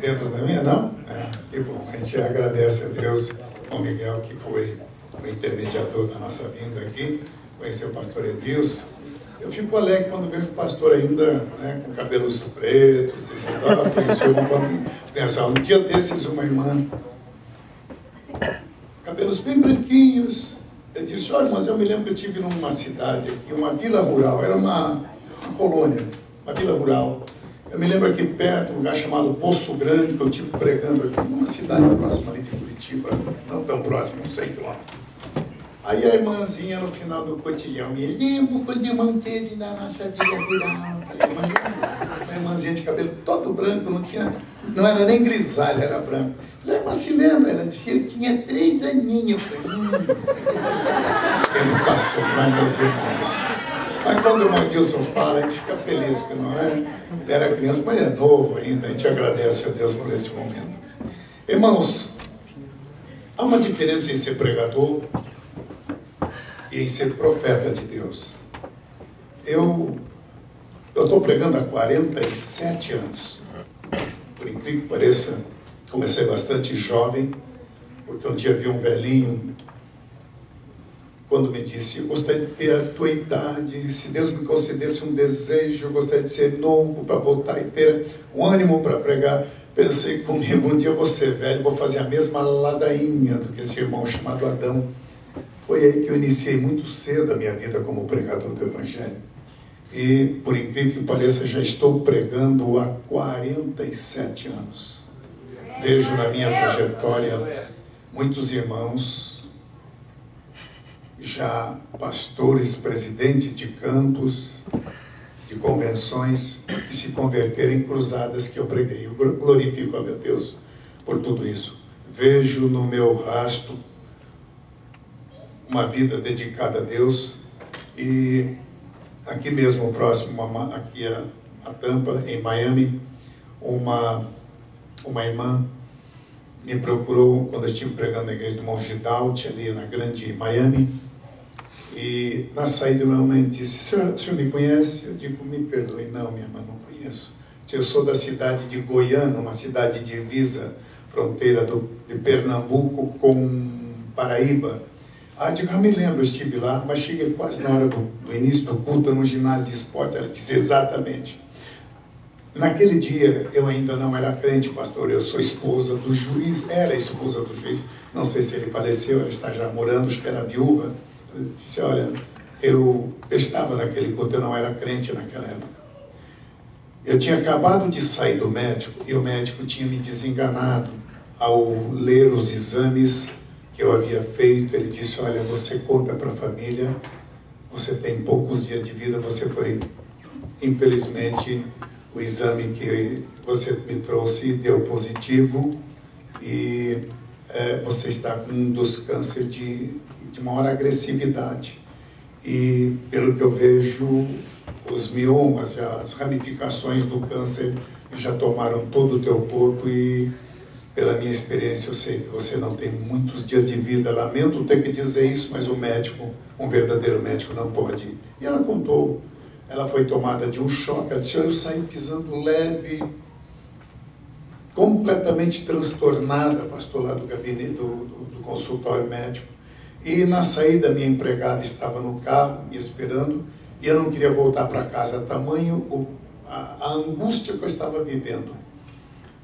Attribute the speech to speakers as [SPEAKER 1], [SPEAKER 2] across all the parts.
[SPEAKER 1] Dentro da minha, não? Que bom. A gente agradece a Deus, ao Miguel, que foi o intermediador da nossa vinda aqui, conheceu o pastor Edilson. Eu fico alegre quando vejo o pastor ainda, né, com cabelos pretos, dizendo, conheceu uma criança. Um dia desses, uma irmã, cabelos bem branquinhos, eu disse, olha, mas eu me lembro que eu estive numa cidade aqui, uma vila rural, era uma colônia, uma vila rural. Eu me lembro aqui perto, um lugar chamado Poço Grande, que eu estive pregando aqui, numa cidade próxima ali de Curitiba, não tão próximo, uns 100 quilômetros. Aí a irmãzinha, no final do cotidiano, me lembro quando o irmão teve na nossa vila rural. Uma irmãzinha de cabelo todo branco, não era nem grisalha, era branco. Falei, mas se lembra? Ela disse, eu tinha 3 aninhos. Eu falei, tempo passou, mas meus irmãos. Mas quando o Edilson fala, a gente fica feliz, porque não é? Ele era criança, mas é novo ainda. A gente agradece a Deus por esse momento. Irmãos, há uma diferença em ser pregador e em ser profeta de Deus. Eu estou pregando há 47 anos. Por incrível que pareça, comecei bastante jovem, porque um dia vi um velhinho, quando me disse, eu gostaria de ter a tua idade, se Deus me concedesse um desejo, eu gostaria de ser novo para voltar e ter um ânimo para pregar. Pensei comigo, um dia eu vou ser velho, vou fazer a mesma ladainha do que esse irmão chamado Adão. Foi aí que eu iniciei muito cedo a minha vida como pregador do Evangelho. E, por incrível que pareça, já estou pregando há 47 anos. Vejo na minha trajetória muitos irmãos, já pastores, presidentes de campos, de convenções, que se converteram em cruzadas que eu preguei. Eu glorifico a meu Deus por tudo isso. Vejo no meu rastro uma vida dedicada a Deus. E aqui mesmo, próximo, aqui a Tampa, em Miami, uma irmã me procurou quando eu estive pregando na igreja do Monte Dalt, ali na grande Miami. E na saída, minha mãe disse, o senhor me conhece? Eu digo, me perdoe. Não, minha irmã, não conheço. Eu sou da cidade de Goiânia, uma cidade divisa, fronteira de Pernambuco com Paraíba. Digo, me lembro, eu estive lá, mas cheguei quase na hora do início do culto, no ginásio de esporte. Ela disse, exatamente. Naquele dia, eu ainda não era crente, pastor, eu sou esposa do juiz, era esposa do juiz, não sei se ele faleceu, ela está já morando, acho que era viúva. Eu disse, olha, eu estava naquele culto, eu não era crente naquela época. Eu tinha acabado de sair do médico, e o médico tinha me desenganado ao ler os exames que eu havia feito. Ele disse, olha, você conta para a família, você tem poucos dias de vida, você foi, infelizmente, o exame que você me trouxe deu positivo, e você está com um dos cânceres de maior agressividade. E, pelo que eu vejo, os miomas, as ramificações do câncer já tomaram todo o teu corpo, e pela minha experiência eu sei que você não tem muitos dias de vida. Lamento ter que dizer isso, mas o médico, um verdadeiro médico, não pode. E ela contou, ela foi tomada de um choque. Ela disse, eu saí pisando leve, completamente transtornada, pastor, lá do gabinete, do consultório médico. E na saída, minha empregada estava no carro me esperando, e eu não queria voltar para casa, tamanho a angústia que eu estava vivendo.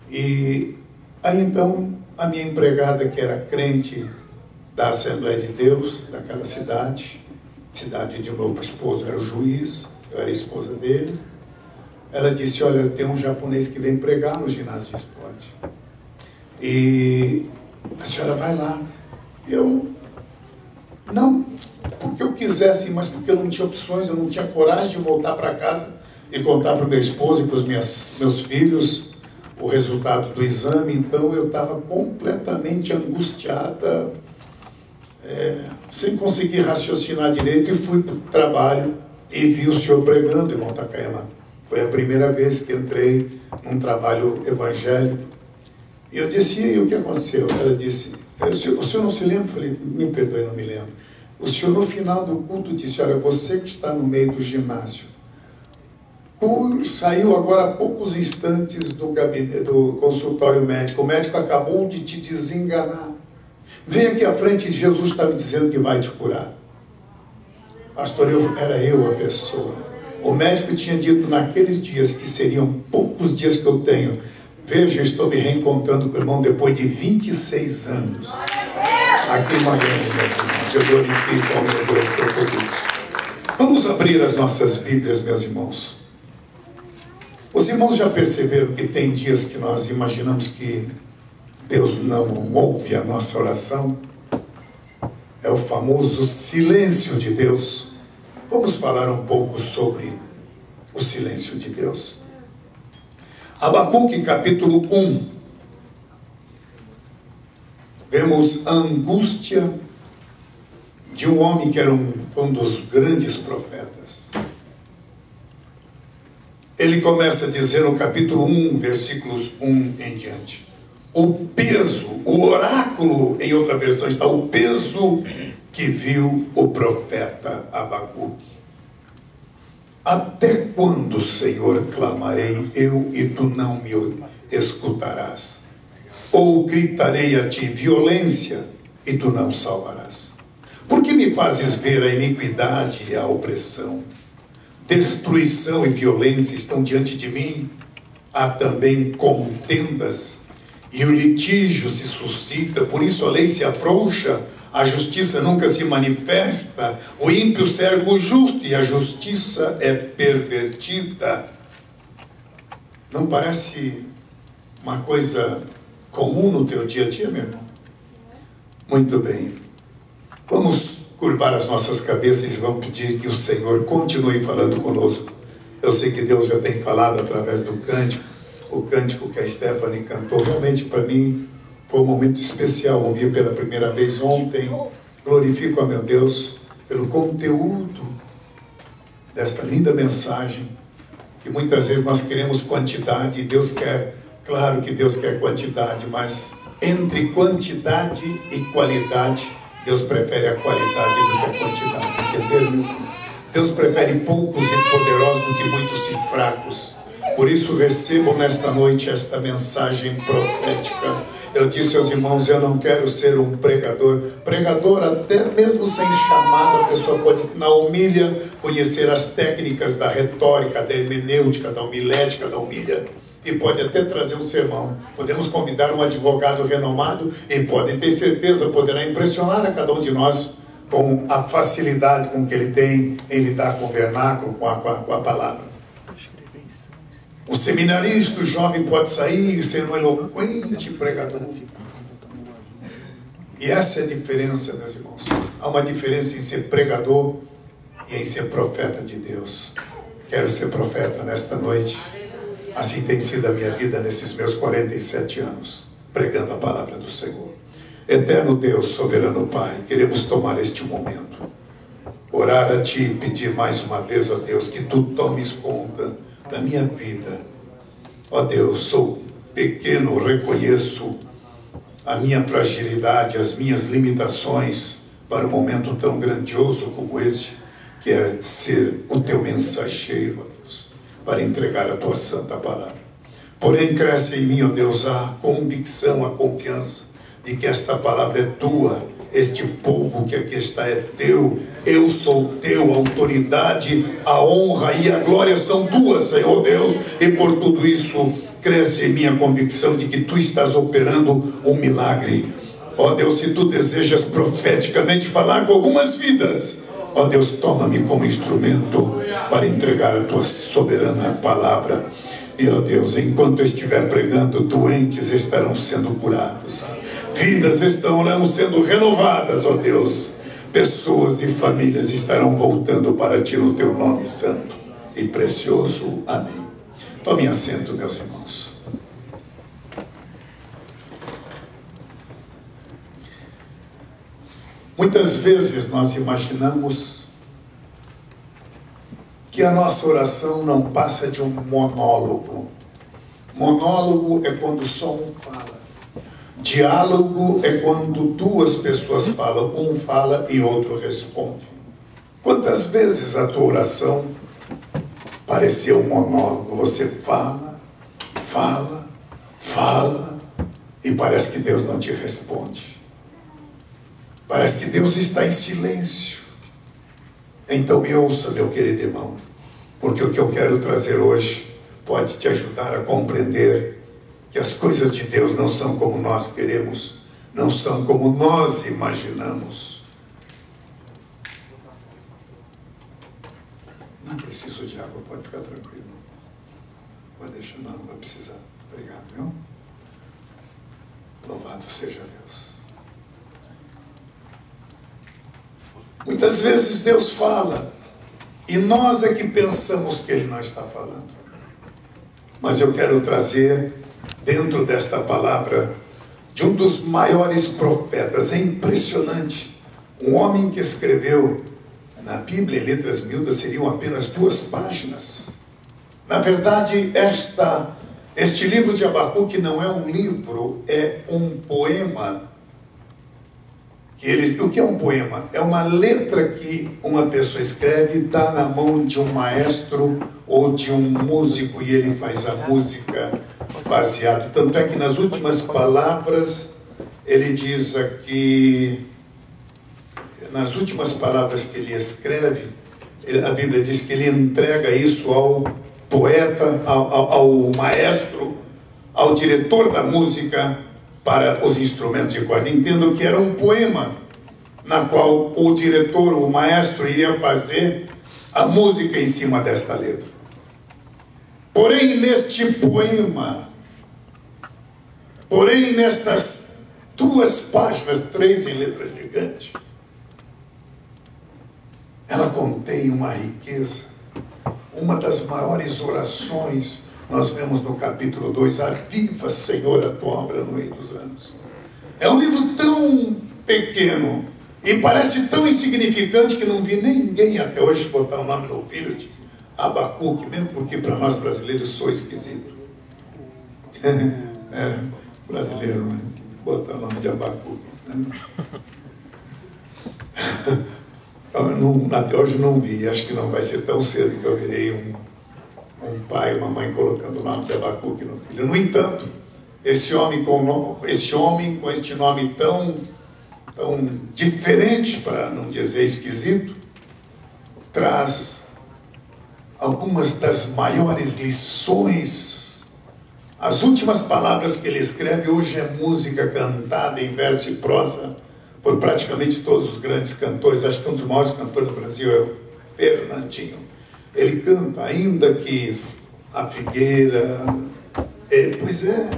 [SPEAKER 1] E aí então, a minha empregada, que era crente da Assembleia de Deus, daquela cidade de meu esposo era o juiz, eu era a esposa dele, ela disse, olha, tem um japonês que vem pregar no ginásio de esporte, e a senhora vai lá. Eu, não porque eu quisesse, mas porque eu não tinha opções, eu não tinha coragem de voltar para casa e contar para o meu esposo e para os meus filhos o resultado do exame. Então eu estava completamente angustiada, sem conseguir raciocinar direito, e fui para o trabalho e vi o senhor pregando, irmão Takayama. Foi a primeira vez que entrei num trabalho evangélico. E eu disse, e aí, o que aconteceu? Ela disse, o senhor não se lembra? Eu falei, me perdoe, não me lembro. O senhor, no final do culto, disse, olha, você que está no meio do ginásio, Saiu agora há poucos instantes do gabinete, do consultório médico. O médico acabou de te desenganar. Vem aqui à frente, Jesus está me dizendo que vai te curar. Pastor, era eu a pessoa. O médico tinha dito naqueles dias que seriam poucos dias que eu tenho. Veja, eu estou me reencontrando com o irmão depois de 26 anos. Aqui em Miami, meus irmãos. Eu glorifico ao meu Deus por tudo isso. Vamos abrir as nossas Bíblias, meus irmãos. Os irmãos já perceberam que tem dias que nós imaginamos que Deus não ouve a nossa oração? É o famoso silêncio de Deus. Vamos falar um pouco sobre o silêncio de Deus. Abacuque capítulo 1. Vemos a angústia de um homem que era um dos grandes profetas. Ele começa a dizer no capítulo 1, versículos 1 em diante. O peso, o oráculo, em outra versão está o peso que viu o profeta Abacuque. Até quando, Senhor, clamarei eu e tu não me escutarás? Ou gritarei a ti violência e tu não salvarás? Por que me fazes ver a iniquidade e a opressão? Destruição e violência estão diante de mim. Há também contendas e o litígio se suscita, por isso a lei se afrouxa, a justiça nunca se manifesta, o ímpio serve o justo e a justiça é pervertida. Não parece uma coisa comum no teu dia a dia, meu irmão? Muito bem. Vamos curvar as nossas cabeças e vamos pedir que o Senhor continue falando conosco. Eu sei que Deus já tem falado através do cântico. O cântico que a Stephanie cantou, realmente para mim foi um momento especial. Ouvi pela primeira vez ontem. Glorifico a meu Deus pelo conteúdo desta linda mensagem. Que muitas vezes nós queremos quantidade e Deus quer, claro que Deus quer quantidade, mas entre quantidade e qualidade, Deus prefere a qualidade do que a quantidade. Entenderam? Deus prefere poucos e poderosos do que muitos e fracos. Por isso recebam nesta noite esta mensagem profética. Eu disse aos irmãos, eu não quero ser um pregador. Pregador, até mesmo sem chamado, a pessoa pode, na homília, conhecer as técnicas da retórica, da hermenêutica, da homilética, da homília. E pode até trazer um sermão. Podemos convidar um advogado renomado e podem ter certeza, poderá impressionar a cada um de nós com a facilidade com que ele tem em lidar com o vernáculo, com a palavra. O seminarista, o jovem pode sair e ser um eloquente pregador. E essa é a diferença, meus irmãos. Há uma diferença em ser pregador e em ser profeta de Deus. Quero ser profeta nesta noite. Assim tem sido a minha vida nesses meus 47 anos, pregando a palavra do Senhor. Eterno Deus, soberano Pai, queremos tomar este momento, orar a Ti e pedir mais uma vez, ó Deus, que Tu tomes conta da minha vida. Ó Deus, sou pequeno, reconheço a minha fragilidade, as minhas limitações para um momento tão grandioso como este, que é ser o Teu mensageiro, ó Deus, para entregar a Tua santa palavra. Porém, cresce em mim, ó Deus, a convicção, a confiança de que esta palavra é Tua, este povo que aqui está é Teu, eu sou Teu, a autoridade, a honra e a glória são Tuas, Senhor Deus, e por tudo isso cresce em mim a convicção de que Tu estás operando um milagre. Ó Deus, se Tu desejas profeticamente falar com algumas vidas, ó Deus, toma-me como instrumento para entregar a Tua soberana palavra. E ó Deus, enquanto eu estiver pregando, doentes estarão sendo curados, vidas estarão sendo renovadas, ó Deus. Pessoas e famílias estarão voltando para Ti no Teu nome santo e precioso. Amém. Tome assento, meus irmãos. Muitas vezes nós imaginamos que a nossa oração não passa de um monólogo. Monólogo é quando só um fala. Diálogo é quando duas pessoas falam, um fala e outro responde. Quantas vezes a tua oração parecia um monólogo. Você fala, fala, fala, e parece que Deus não te responde. Parece que Deus está em silêncio. Então me ouça, meu querido irmão, porque o que eu quero trazer hoje pode te ajudar a compreender que as coisas de Deus não são como nós queremos, não são como nós imaginamos. Não preciso de água, pode ficar tranquilo. Pode deixar, não vai precisar. Obrigado, viu? Louvado seja Deus. Muitas vezes Deus fala e nós é que pensamos que Ele não está falando. Mas eu quero trazer dentro desta palavra de um dos maiores profetas. É impressionante. Um homem que escreveu na Bíblia em letras miúdas seriam apenas 2 páginas. Na verdade, este livro de Abacuque não é um livro, é um poema. O que é um poema? É uma letra que uma pessoa escreve, dá na mão de um maestro ou de um músico e ele faz a música baseado. Tanto é que nas últimas palavras, ele diz aqui, nas últimas palavras que ele escreve, a Bíblia diz que ele entrega isso ao poeta, ao maestro, ao diretor da música, para os instrumentos de corda. Entendo que era um poema na qual o diretor, o maestro, iria fazer a música em cima desta letra. Porém, neste poema, nestas 2 páginas, 3 em letra gigante, ela contém uma riqueza. Uma das maiores orações nós vemos no capítulo 2, aviva, Senhor, a tua obra no meio dos anos. É um livro tão pequeno e parece tão insignificante que não vi ninguém até hoje botar o nome no filho de Abacuque, mesmo porque para nós brasileiros sou esquisito. Brasileiro, né? Botar o nome de Abacuque. Né? Até hoje não vi, acho que não vai ser tão cedo que eu verei um pai e uma mãe colocando o nome de Abacuque no filho. No entanto, esse homem com este nome tão diferente, para não dizer esquisito, traz algumas das maiores lições. As últimas palavras que ele escreve hoje é música cantada em verso e prosa por praticamente todos os grandes cantores. Acho que um dos maiores cantores do Brasil é o Fernandinho. Ele canta, ainda que a figueira...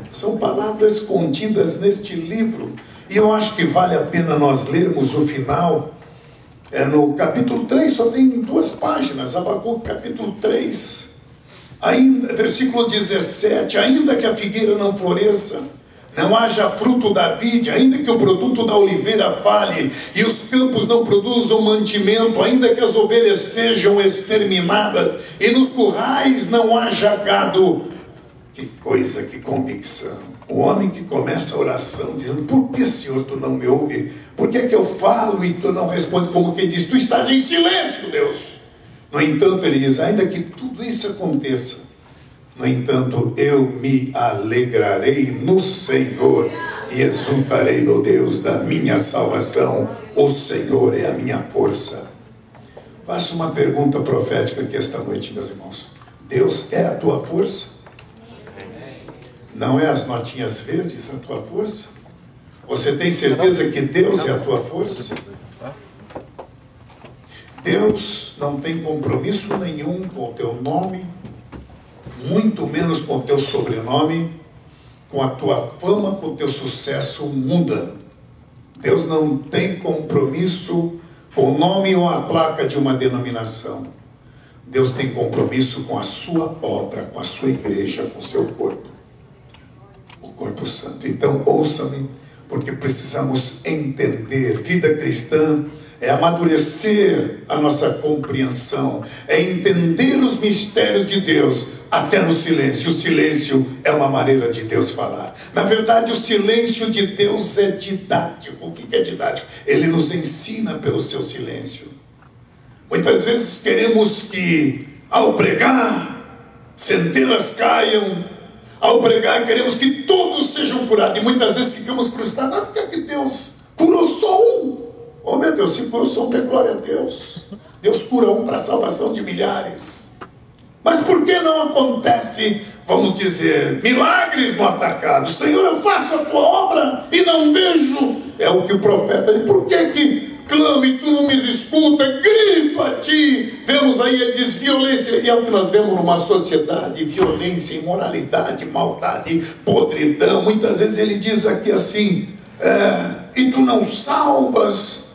[SPEAKER 1] são palavras contidas neste livro. E eu acho que vale a pena nós lermos o final. No capítulo 3, só tem 2 páginas. Abacuque, capítulo 3. Versículo 17. Ainda que a figueira não floresça, não haja fruto da vide, ainda que o produto da oliveira falhe e os campos não produzam mantimento, ainda que as ovelhas sejam exterminadas e nos currais não haja gado. Que coisa, que convicção. O homem que começa a oração dizendo: por que, Senhor, tu não me ouve? Por que é que eu falo e tu não responde? Como quem diz: tu estás em silêncio, Deus. No entanto, ele diz: ainda que tudo isso aconteça, no entanto, eu me alegrarei no Senhor e exultarei no Deus da minha salvação. O Senhor é a minha força. Faço uma pergunta profética aqui esta noite, meus irmãos. Deus é a tua força? Não é as notinhas verdes a tua força? Você tem certeza que Deus é a tua força? Deus não tem compromisso nenhum com o teu nome, muito menos com o teu sobrenome, com a tua fama, com o teu sucesso mundano. Deus não tem compromisso com o nome ou a placa de uma denominação. Deus tem compromisso com a sua obra, com a sua igreja, com o seu corpo. O corpo santo. Então, ouça-me, porque precisamos entender. Vida cristã é amadurecer a nossa compreensão, é entender os mistérios de Deus, até no silêncio. O silêncio é uma maneira de Deus falar. Na verdade, o silêncio de Deus é didático. O que é didático? Ele nos ensina pelo seu silêncio. Muitas vezes queremos que Ao pregar, centenas caiam. Ao pregar, queremos que todos sejam curados. E muitas vezes ficamos frustrados. Por que Deus curou só um? Oh meu Deus, se curou só um, dê glória a Deus. Deus cura um para a salvação de milhares. Mas por que não acontece, vamos dizer, milagres no atacado? Senhor, eu faço a tua obra e não vejo. É o que o profeta diz. Por que clamo e tu não me escuta? Grito a ti. Vemos aí, ele diz violência. E é o que nós vemos numa sociedade: violência, imoralidade, maldade, podridão. Muitas vezes ele diz aqui assim: e tu não salvas?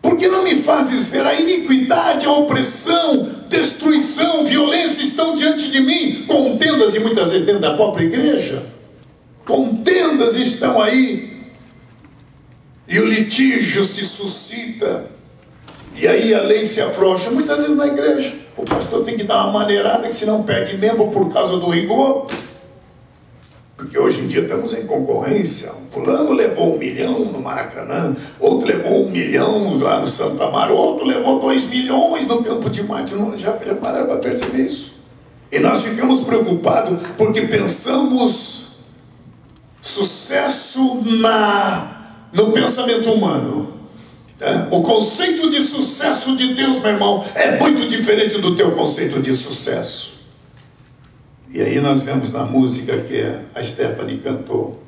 [SPEAKER 1] Porque não me fazes ver a iniquidade, a opressão, destruição, violência estão diante de mim? Contendas, e muitas vezes dentro da própria igreja, contendas estão aí, e o litígio se suscita, e aí a lei se afrouxa. Muitas vezes na igreja, o pastor tem que dar uma maneirada, que senão perde membro por causa do rigor. Porque hoje em dia estamos em concorrência. Um fulano levou 1 milhão no Maracanã, outro levou 1 milhão lá no Santa Amaro, outro levou 2 milhões no Campo de Marte. Já pararam para perceber isso? E nós ficamos preocupados porque pensamos sucesso no pensamento humano. O conceito de sucesso de Deus, meu irmão, é muito diferente do teu conceito de sucesso. E aí nós vemos na música que a Stephanie cantou,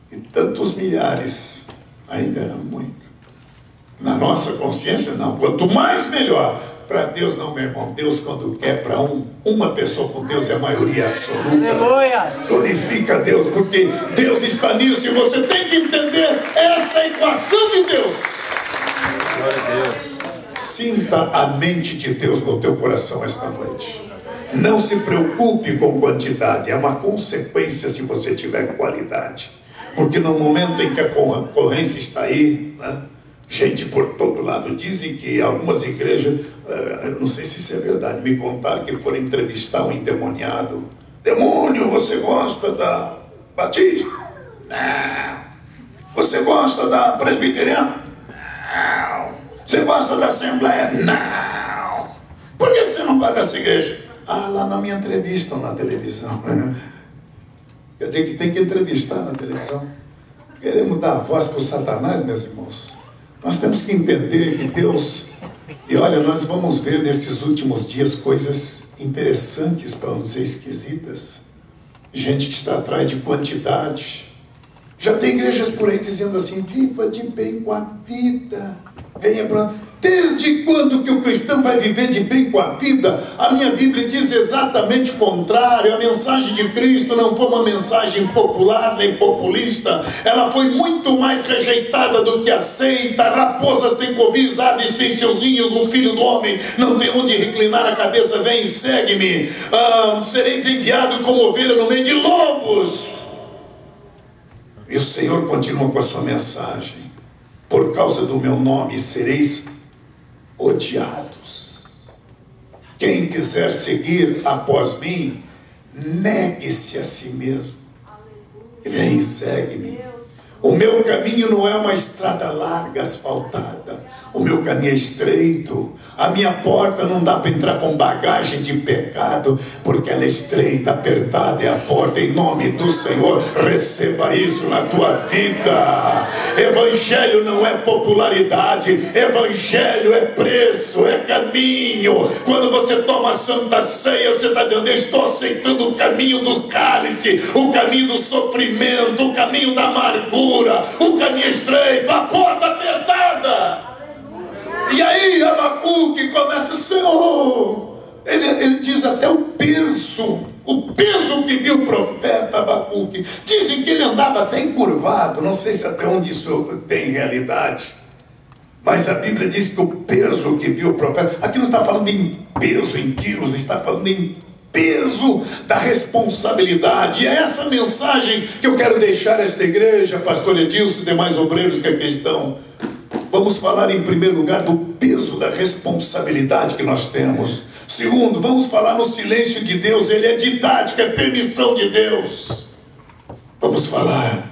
[SPEAKER 1] e tantos milhares, ainda era muito. Na nossa consciência não, quanto mais melhor. Para Deus não, meu irmão. Deus, quando quer para uma pessoa, com Deus é a maioria absoluta. Aleluia. Glorifica a Deus, porque Deus está nisso, e você tem que entender essa equação de Deus. Glória a Deus. Sinta a mente de Deus no teu coração esta noite. Não se preocupe com quantidade, é uma consequência se você tiver qualidade. Porque no momento em que a concorrência está aí, né, gente por todo lado, dizem que algumas igrejas, eu não sei se isso é verdade, me contaram que foram entrevistar um endemoniado. Demônio, você gosta da Batista? Não. Você gosta da Presbiteriana? Não. Você gosta da Assembleia? Não. Por que você não vai dessa igreja? Lá não me entrevistam na televisão. Quer dizer que tem que entrevistar na televisão. Queremos dar voz para o Satanás, meus irmãos. Nós temos que entender que Deus... E olha, nós vamos ver nesses últimos dias coisas interessantes, para não dizer esquisitas. Gente que está atrás de quantidade. Já tem igrejas por aí dizendo assim: viva de bem com a vida. Venha para... Desde quando que o cristão vai viver de bem com a vida? A minha Bíblia diz exatamente o contrário. A mensagem de Cristo não foi uma mensagem popular nem populista. Ela foi muito mais rejeitada do que aceita. Raposas têm covis, aves têm seus ninhos, o Filho do Homem não tem onde reclinar a cabeça. Vem e segue-me. Sereis enviado como ovelha no meio de lobos. E o Senhor continua com a sua mensagem: por causa do meu nome sereis odiados. Quem quiser seguir após mim, negue-se a si mesmo. Vem e segue-me. O meu caminho não é uma estrada larga, asfaltada. O meu caminho é estreito. A minha porta não dá para entrar com bagagem de pecado, porque ela é estreita, apertada é a porta. Em nome do Senhor, receba isso na tua vida. Evangelho não é popularidade. Evangelho é preço, é caminho. Quando você toma a Santa Ceia, você está dizendo: eu estou aceitando o caminho do cálice, o caminho do sofrimento, o caminho da amargura, o caminho estreito, a porta apertada. E aí Abacuque começa: Senhor, ele diz até o peso que viu o profeta Abacuque. Dizem que ele andava até encurvado, não sei se até onde isso tem realidade, mas a Bíblia diz que o peso que viu o profeta, aqui não está falando em peso, em quilos, está falando em peso da responsabilidade. E é essa mensagem que eu quero deixar a esta igreja, pastor Edilson e demais obreiros que aqui estão. Vamos falar em primeiro lugar do peso da responsabilidade que nós temos. Segundo, vamos falar no silêncio de Deus. Ele é didática, é permissão de Deus. Vamos falar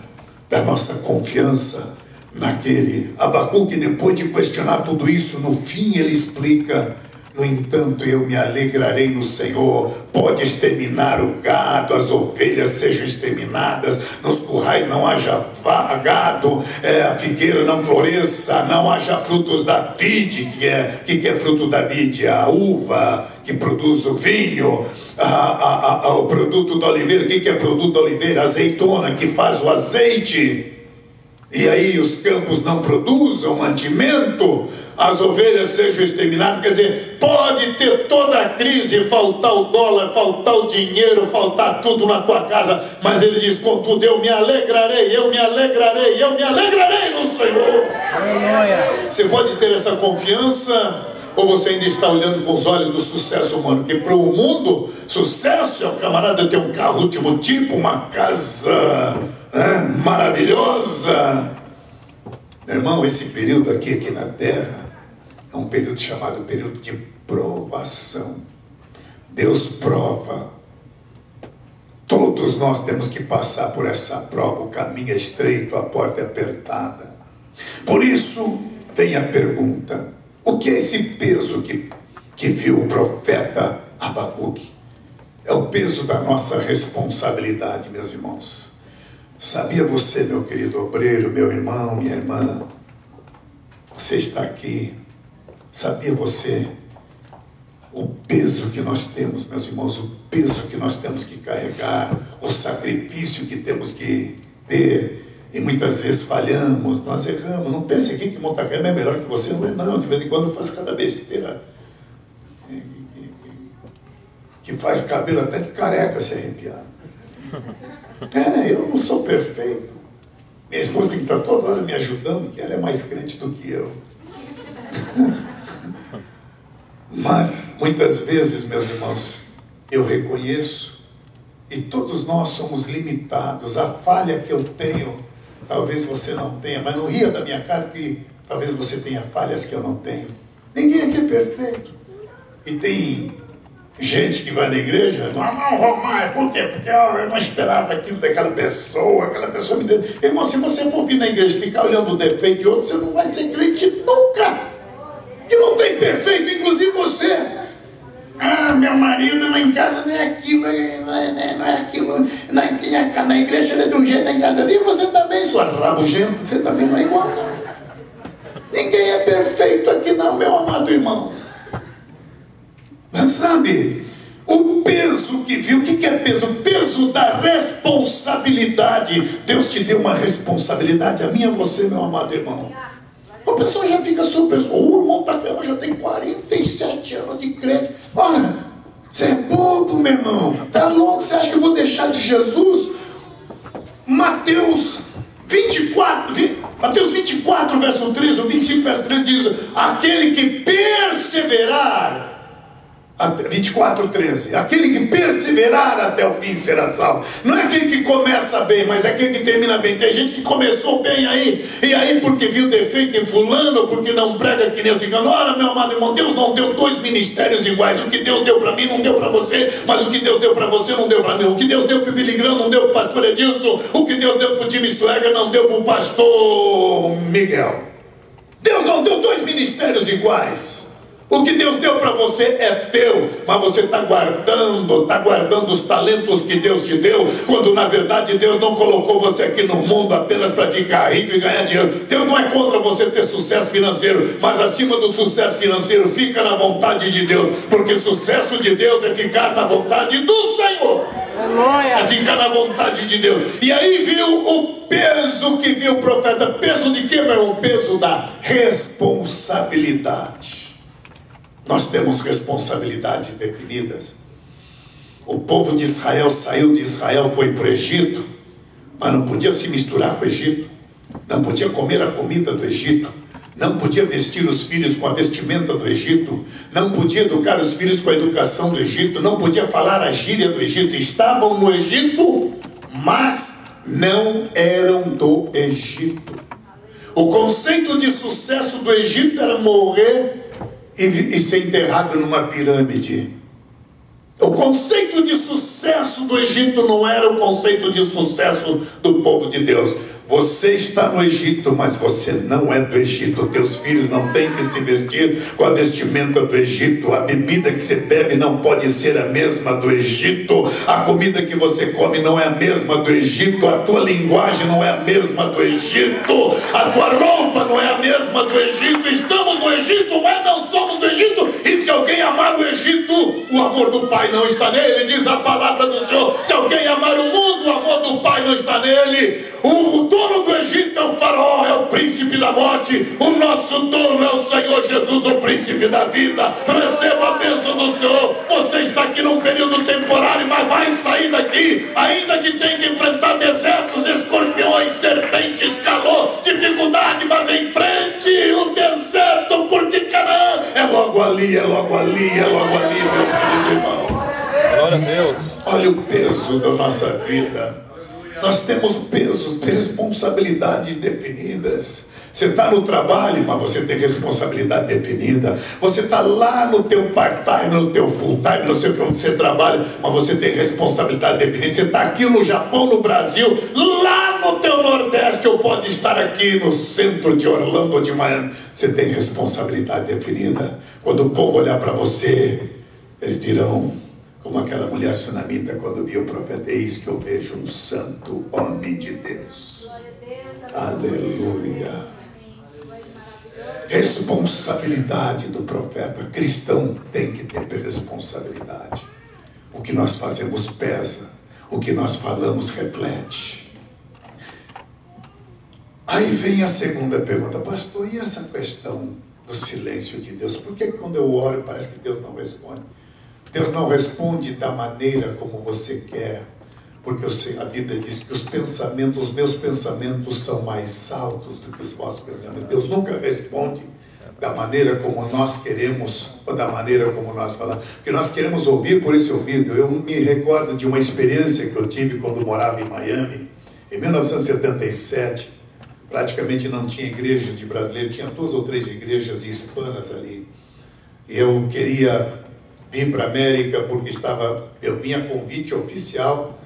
[SPEAKER 1] da nossa confiança naquele. Abacuque, depois de questionar tudo isso, no fim ele explica: No entanto, eu me alegrarei no Senhor. Pode exterminar o gado, as ovelhas sejam exterminadas, nos currais não haja gado, a figueira não floresça, não haja frutos da vide, que é fruto da vide, a uva que produz o vinho, o produto da oliveira. O que é produto da oliveira? A azeitona que faz o azeite. E aí os campos não produzam mantimento, as ovelhas sejam exterminadas. Quer dizer, pode ter toda a crise, faltar o dólar, faltar o dinheiro, faltar tudo na tua casa, mas ele diz: contudo, eu me alegrarei, eu me alegrarei, eu me alegrarei no Senhor. Aleluia. Você pode ter essa confiança, ou você ainda está olhando com os olhos do sucesso humano? Porque para o mundo, sucesso é o camarada ter um carro último tipo, uma casa maravilhosa. Meu irmão, esse período aqui na terra é um período chamado período de provação. Deus prova. Todos nós temos que passar por essa prova. O caminho é estreito, a porta é apertada. Por isso vem a pergunta: o que é esse peso que viu o profeta Abacuque? É o peso da nossa responsabilidade, meus irmãos. Sabia você, meu querido obreiro, meu irmão, minha irmã, você está aqui, sabia você o peso que nós temos, meus irmãos, o peso que nós temos que carregar, o sacrifício que temos que ter, e muitas vezes falhamos, nós erramos. Não pense aqui que montar cama é melhor que você, não é não, de vez em quando eu faço cada besteira que faz cabelo até de careca se arrepiar. Eu não sou perfeito. Minha esposa tem que estar toda hora me ajudando, que ela é mais crente do que eu. Mas muitas vezes, meus irmãos, eu reconheço, e todos nós somos limitados. A falha que eu tenho, talvez você não tenha, mas não ria da minha cara, que talvez você tenha falhas que eu não tenho. Ninguém aqui é perfeito. E tem gente que vai na igreja: não vou mais. Por quê? Porque eu não esperava aquilo daquela pessoa, me deu. Irmão, se você for vir na igreja e ficar olhando o defeito de outro, você não vai ser crente nunca. Que não tem perfeito, inclusive você. Meu marido lá em casa não é aquilo, não é aquilo. Na igreja ele é de um jeito, em cada dia você também, sua rabugenta, você também não é igual, não. Ninguém é perfeito aqui não, meu amado irmão. Mas sabe, o peso que viu, o que é peso? O peso da responsabilidade. Deus te deu uma responsabilidade, a minha, a você, meu amado irmão. A pessoa já fica super, o irmão Takema já tem 47 anos de crente. Olha, você é bobo, meu irmão. Tá louco? Você acha que eu vou deixar de Jesus? Mateus 24, verso 13, ou 25, verso 13 diz: aquele que perseverar, 24:13, aquele que perseverar até o fim será salvo. Não é aquele que começa bem, mas é aquele que termina bem. Tem gente que começou bem aí, e aí porque viu defeito em fulano, porque não prega que nem esse cano. Ora, meu amado irmão, Deus não deu dois ministérios iguais. O que Deus deu para mim não deu para você, mas o que Deus deu para você não deu para mim. O que Deus deu para o Billy Graham não deu para o pastor Edilson. O que Deus deu para o Jimmy Swagger não deu para o pastor Miguel. Deus não deu dois ministérios iguais. O que Deus deu para você é teu, mas você está guardando os talentos que Deus te deu, quando na verdade Deus não colocou você aqui no mundo apenas para ficar rico e ganhar dinheiro. Deus não é contra você ter sucesso financeiro, mas acima do sucesso financeiro, fica na vontade de Deus, porque sucesso de Deus é ficar na vontade do Senhor. É ficar na vontade de Deus. E aí viu o peso que viu o profeta. Peso de quê, meu irmão? Peso da responsabilidade. Nós temos responsabilidades definidas. O povo de Israel saiu de Israel, foi para o Egito, mas não podia se misturar com o Egito, não podia comer a comida do Egito, não podia vestir os filhos com a vestimenta do Egito, não podia educar os filhos com a educação do Egito, não podia falar a gíria do Egito. Estavam no Egito, mas não eram do Egito. O conceito de sucesso do Egito era morrer e ser enterrado numa pirâmide. O conceito de sucesso do Egito não era o conceito de sucesso do povo de Deus. Você está no Egito, mas você não é do Egito. Teus filhos não têm que se vestir com a vestimenta do Egito. A bebida que você bebe não pode ser a mesma do Egito. A comida que você come não é a mesma do Egito. A tua linguagem não é a mesma do Egito. A tua roupa não é a mesma do Egito. Estamos no Egito, mas não somos do Egito. E se alguém amar o Egito, o amor do Pai não está nele, diz a palavra do Senhor. Se alguém amar o mundo, o amor do Pai não está nele. O dono do Egito é o faraó, é o príncipe da morte. O nosso dono é o Senhor Jesus, o príncipe da vida. Receba a bênção do Senhor. Você está aqui num período temporário, mas vai sair daqui, ainda que tenha que enfrentar desertos, escorpiões, serpentes, calor, dificuldade, mas enfrente o deserto, porque Canaã é logo ali, é logo ali, é logo ali, meu querido irmão.
[SPEAKER 2] Glória a Deus.
[SPEAKER 1] Olha o peso da nossa vida. Nós temos pesos, responsabilidades definidas. Você está no trabalho, mas você tem responsabilidade definida. Você está lá no teu part-time, no teu full-time, não sei onde você trabalha, mas você tem responsabilidade definida. Você está aqui no Japão, no Brasil, lá no teu Nordeste, ou pode estar aqui no centro de Orlando ou de Miami. Você tem responsabilidade definida. Quando o povo olhar para você, eles dirão, como aquela mulher sunamita quando viu o profeta: eis que eu vejo um santo homem de Deus. Aleluia. Responsabilidade do profeta. Cristão tem que ter responsabilidade. O que nós fazemos pesa, o que nós falamos reflete. Aí vem a segunda pergunta: pastor, e essa questão do silêncio de Deus? Por que quando eu oro parece que Deus não responde? Deus não responde da maneira como você quer, porque a Bíblia diz que os meus pensamentos são mais altos do que os vossos pensamentos. Deus nunca responde da maneira como nós queremos, ou da maneira como nós falamos, porque nós queremos ouvir por esse ouvido. Eu me recordo de uma experiência que eu tive quando morava em Miami, em 1977. Praticamente não tinha igrejas de brasileiros, tinha 2 ou 3 igrejas hispanas ali. Eu queria vim para a América porque eu vinha a convite oficial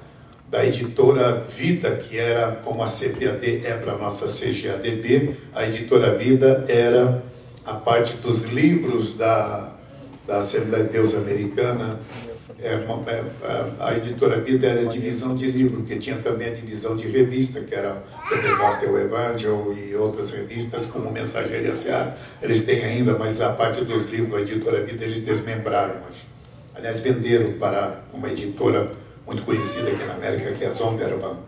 [SPEAKER 1] da editora Vida, que era como a CPAD é para a nossa CGADB. A editora Vida era a parte dos livros da Assembleia de Deus Americana. A editora Vida era a divisão de livro, que tinha também a divisão de revista, que era Pentecostal Evangel e outras revistas, como Mensageira Seara. Eles têm ainda, mas a parte dos livros, a editora Vida, eles desmembraram. Aliás, venderam para uma editora muito conhecida aqui na América, que é a Zondervan.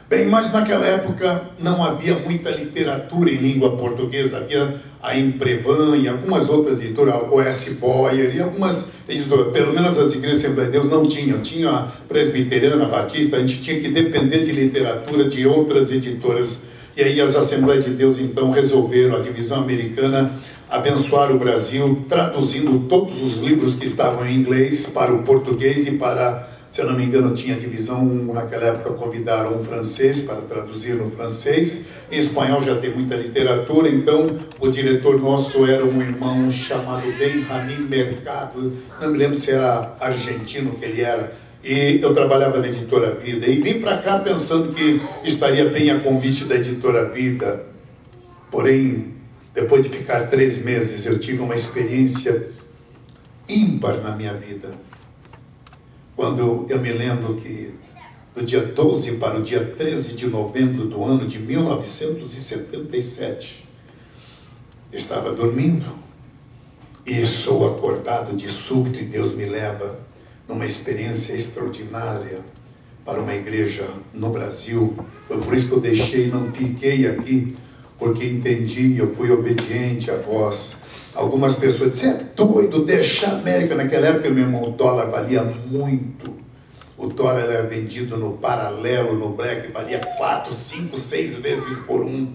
[SPEAKER 1] Bem, mas naquela época não havia muita literatura em língua portuguesa. Havia a Imprevan e algumas outras editoras, a O.S. Boyer e algumas editoras. Pelo menos as igrejas da Assembleia de Deus não tinham. Tinha a Presbiteriana, a Batista. A gente tinha que depender de literatura de outras editoras. E aí as Assembleias de Deus então resolveram, a divisão americana, abençoar o Brasil, traduzindo todos os livros que estavam em inglês para o português e para, se eu não me engano, tinha divisão, naquela época convidaram um francês para traduzir no francês. Em espanhol já tem muita literatura, então o diretor nosso era um irmão chamado Benjamin Mercado, não me lembro se era argentino que ele era, e eu trabalhava na editora Vida, e vim para cá pensando que estaria bem a convite da editora Vida. Porém, depois de ficar 3 meses, eu tive uma experiência ímpar na minha vida. Quando eu me lembro que do dia 12 para o dia 13 de novembro do ano de 1977, eu estava dormindo e sou acordado de súbito e Deus me leva numa experiência extraordinária para uma igreja no Brasil. Foi por isso que eu deixei, não fiquei aqui, porque entendi, eu fui obediente à voz. Algumas pessoas disseram: é doido, deixar a América. Naquela época, meu irmão, o dólar valia muito. O dólar era vendido no paralelo, no black, valia 4, 5, 6 vezes por um.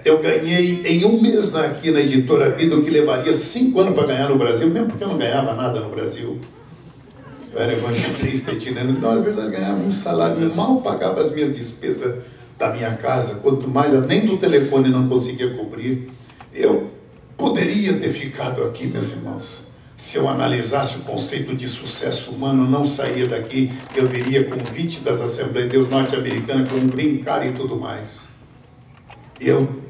[SPEAKER 1] Eu ganhei em um mês aqui na editora Vida, o que levaria 5 anos para ganhar no Brasil, mesmo porque eu não ganhava nada no Brasil. Eu era evangelista, itinerante. Não, é verdade, ganhava um salário, mal pagava as minhas despesas da minha casa, quanto mais, nem do telefone não conseguia cobrir. Eu poderia ter ficado aqui, meus irmãos, se eu analisasse o conceito de sucesso humano, não saía daqui, eu viria convite das Assembleias de Deus norte-americanas com um green card e tudo mais. Eu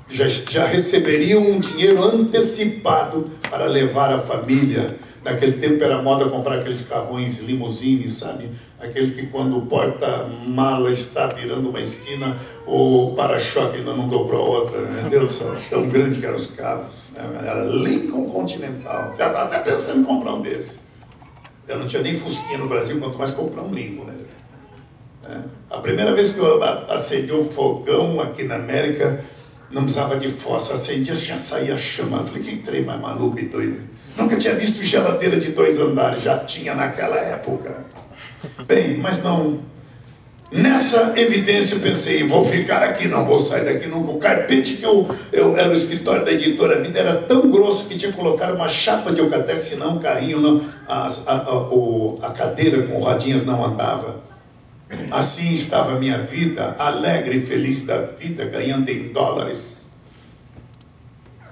[SPEAKER 1] já receberia um dinheiro antecipado para levar a família. Naquele tempo era moda comprar aqueles carrões limusine, sabe? Aqueles que quando o porta-mala está virando uma esquina, o para-choque ainda não dobrou outra, meu Deus do céu, tão grande que eram os carros, né? Era Lincoln Continental, já estava até pensando em comprar um desse. Eu não tinha nem Fusquinha no Brasil, quanto mais comprar um Lincoln, né? A primeira vez que eu acendi um fogão aqui na América, não precisava de fósforo, acendia, já saía chama. Eu falei, que trem mais maluco e doido. Nunca tinha visto geladeira de 2 andares, já tinha naquela época. Bem, mas não. Nessa evidência eu pensei, vou ficar aqui, não vou sair daqui nunca. O carpete que eu era o escritório da Editora Vida era tão grosso que tinha que colocar uma chapa de Eucatex, senão o carrinho, não, a cadeira com rodinhas não andava. Assim estava a minha vida, alegre e feliz da vida, ganhando em dólares.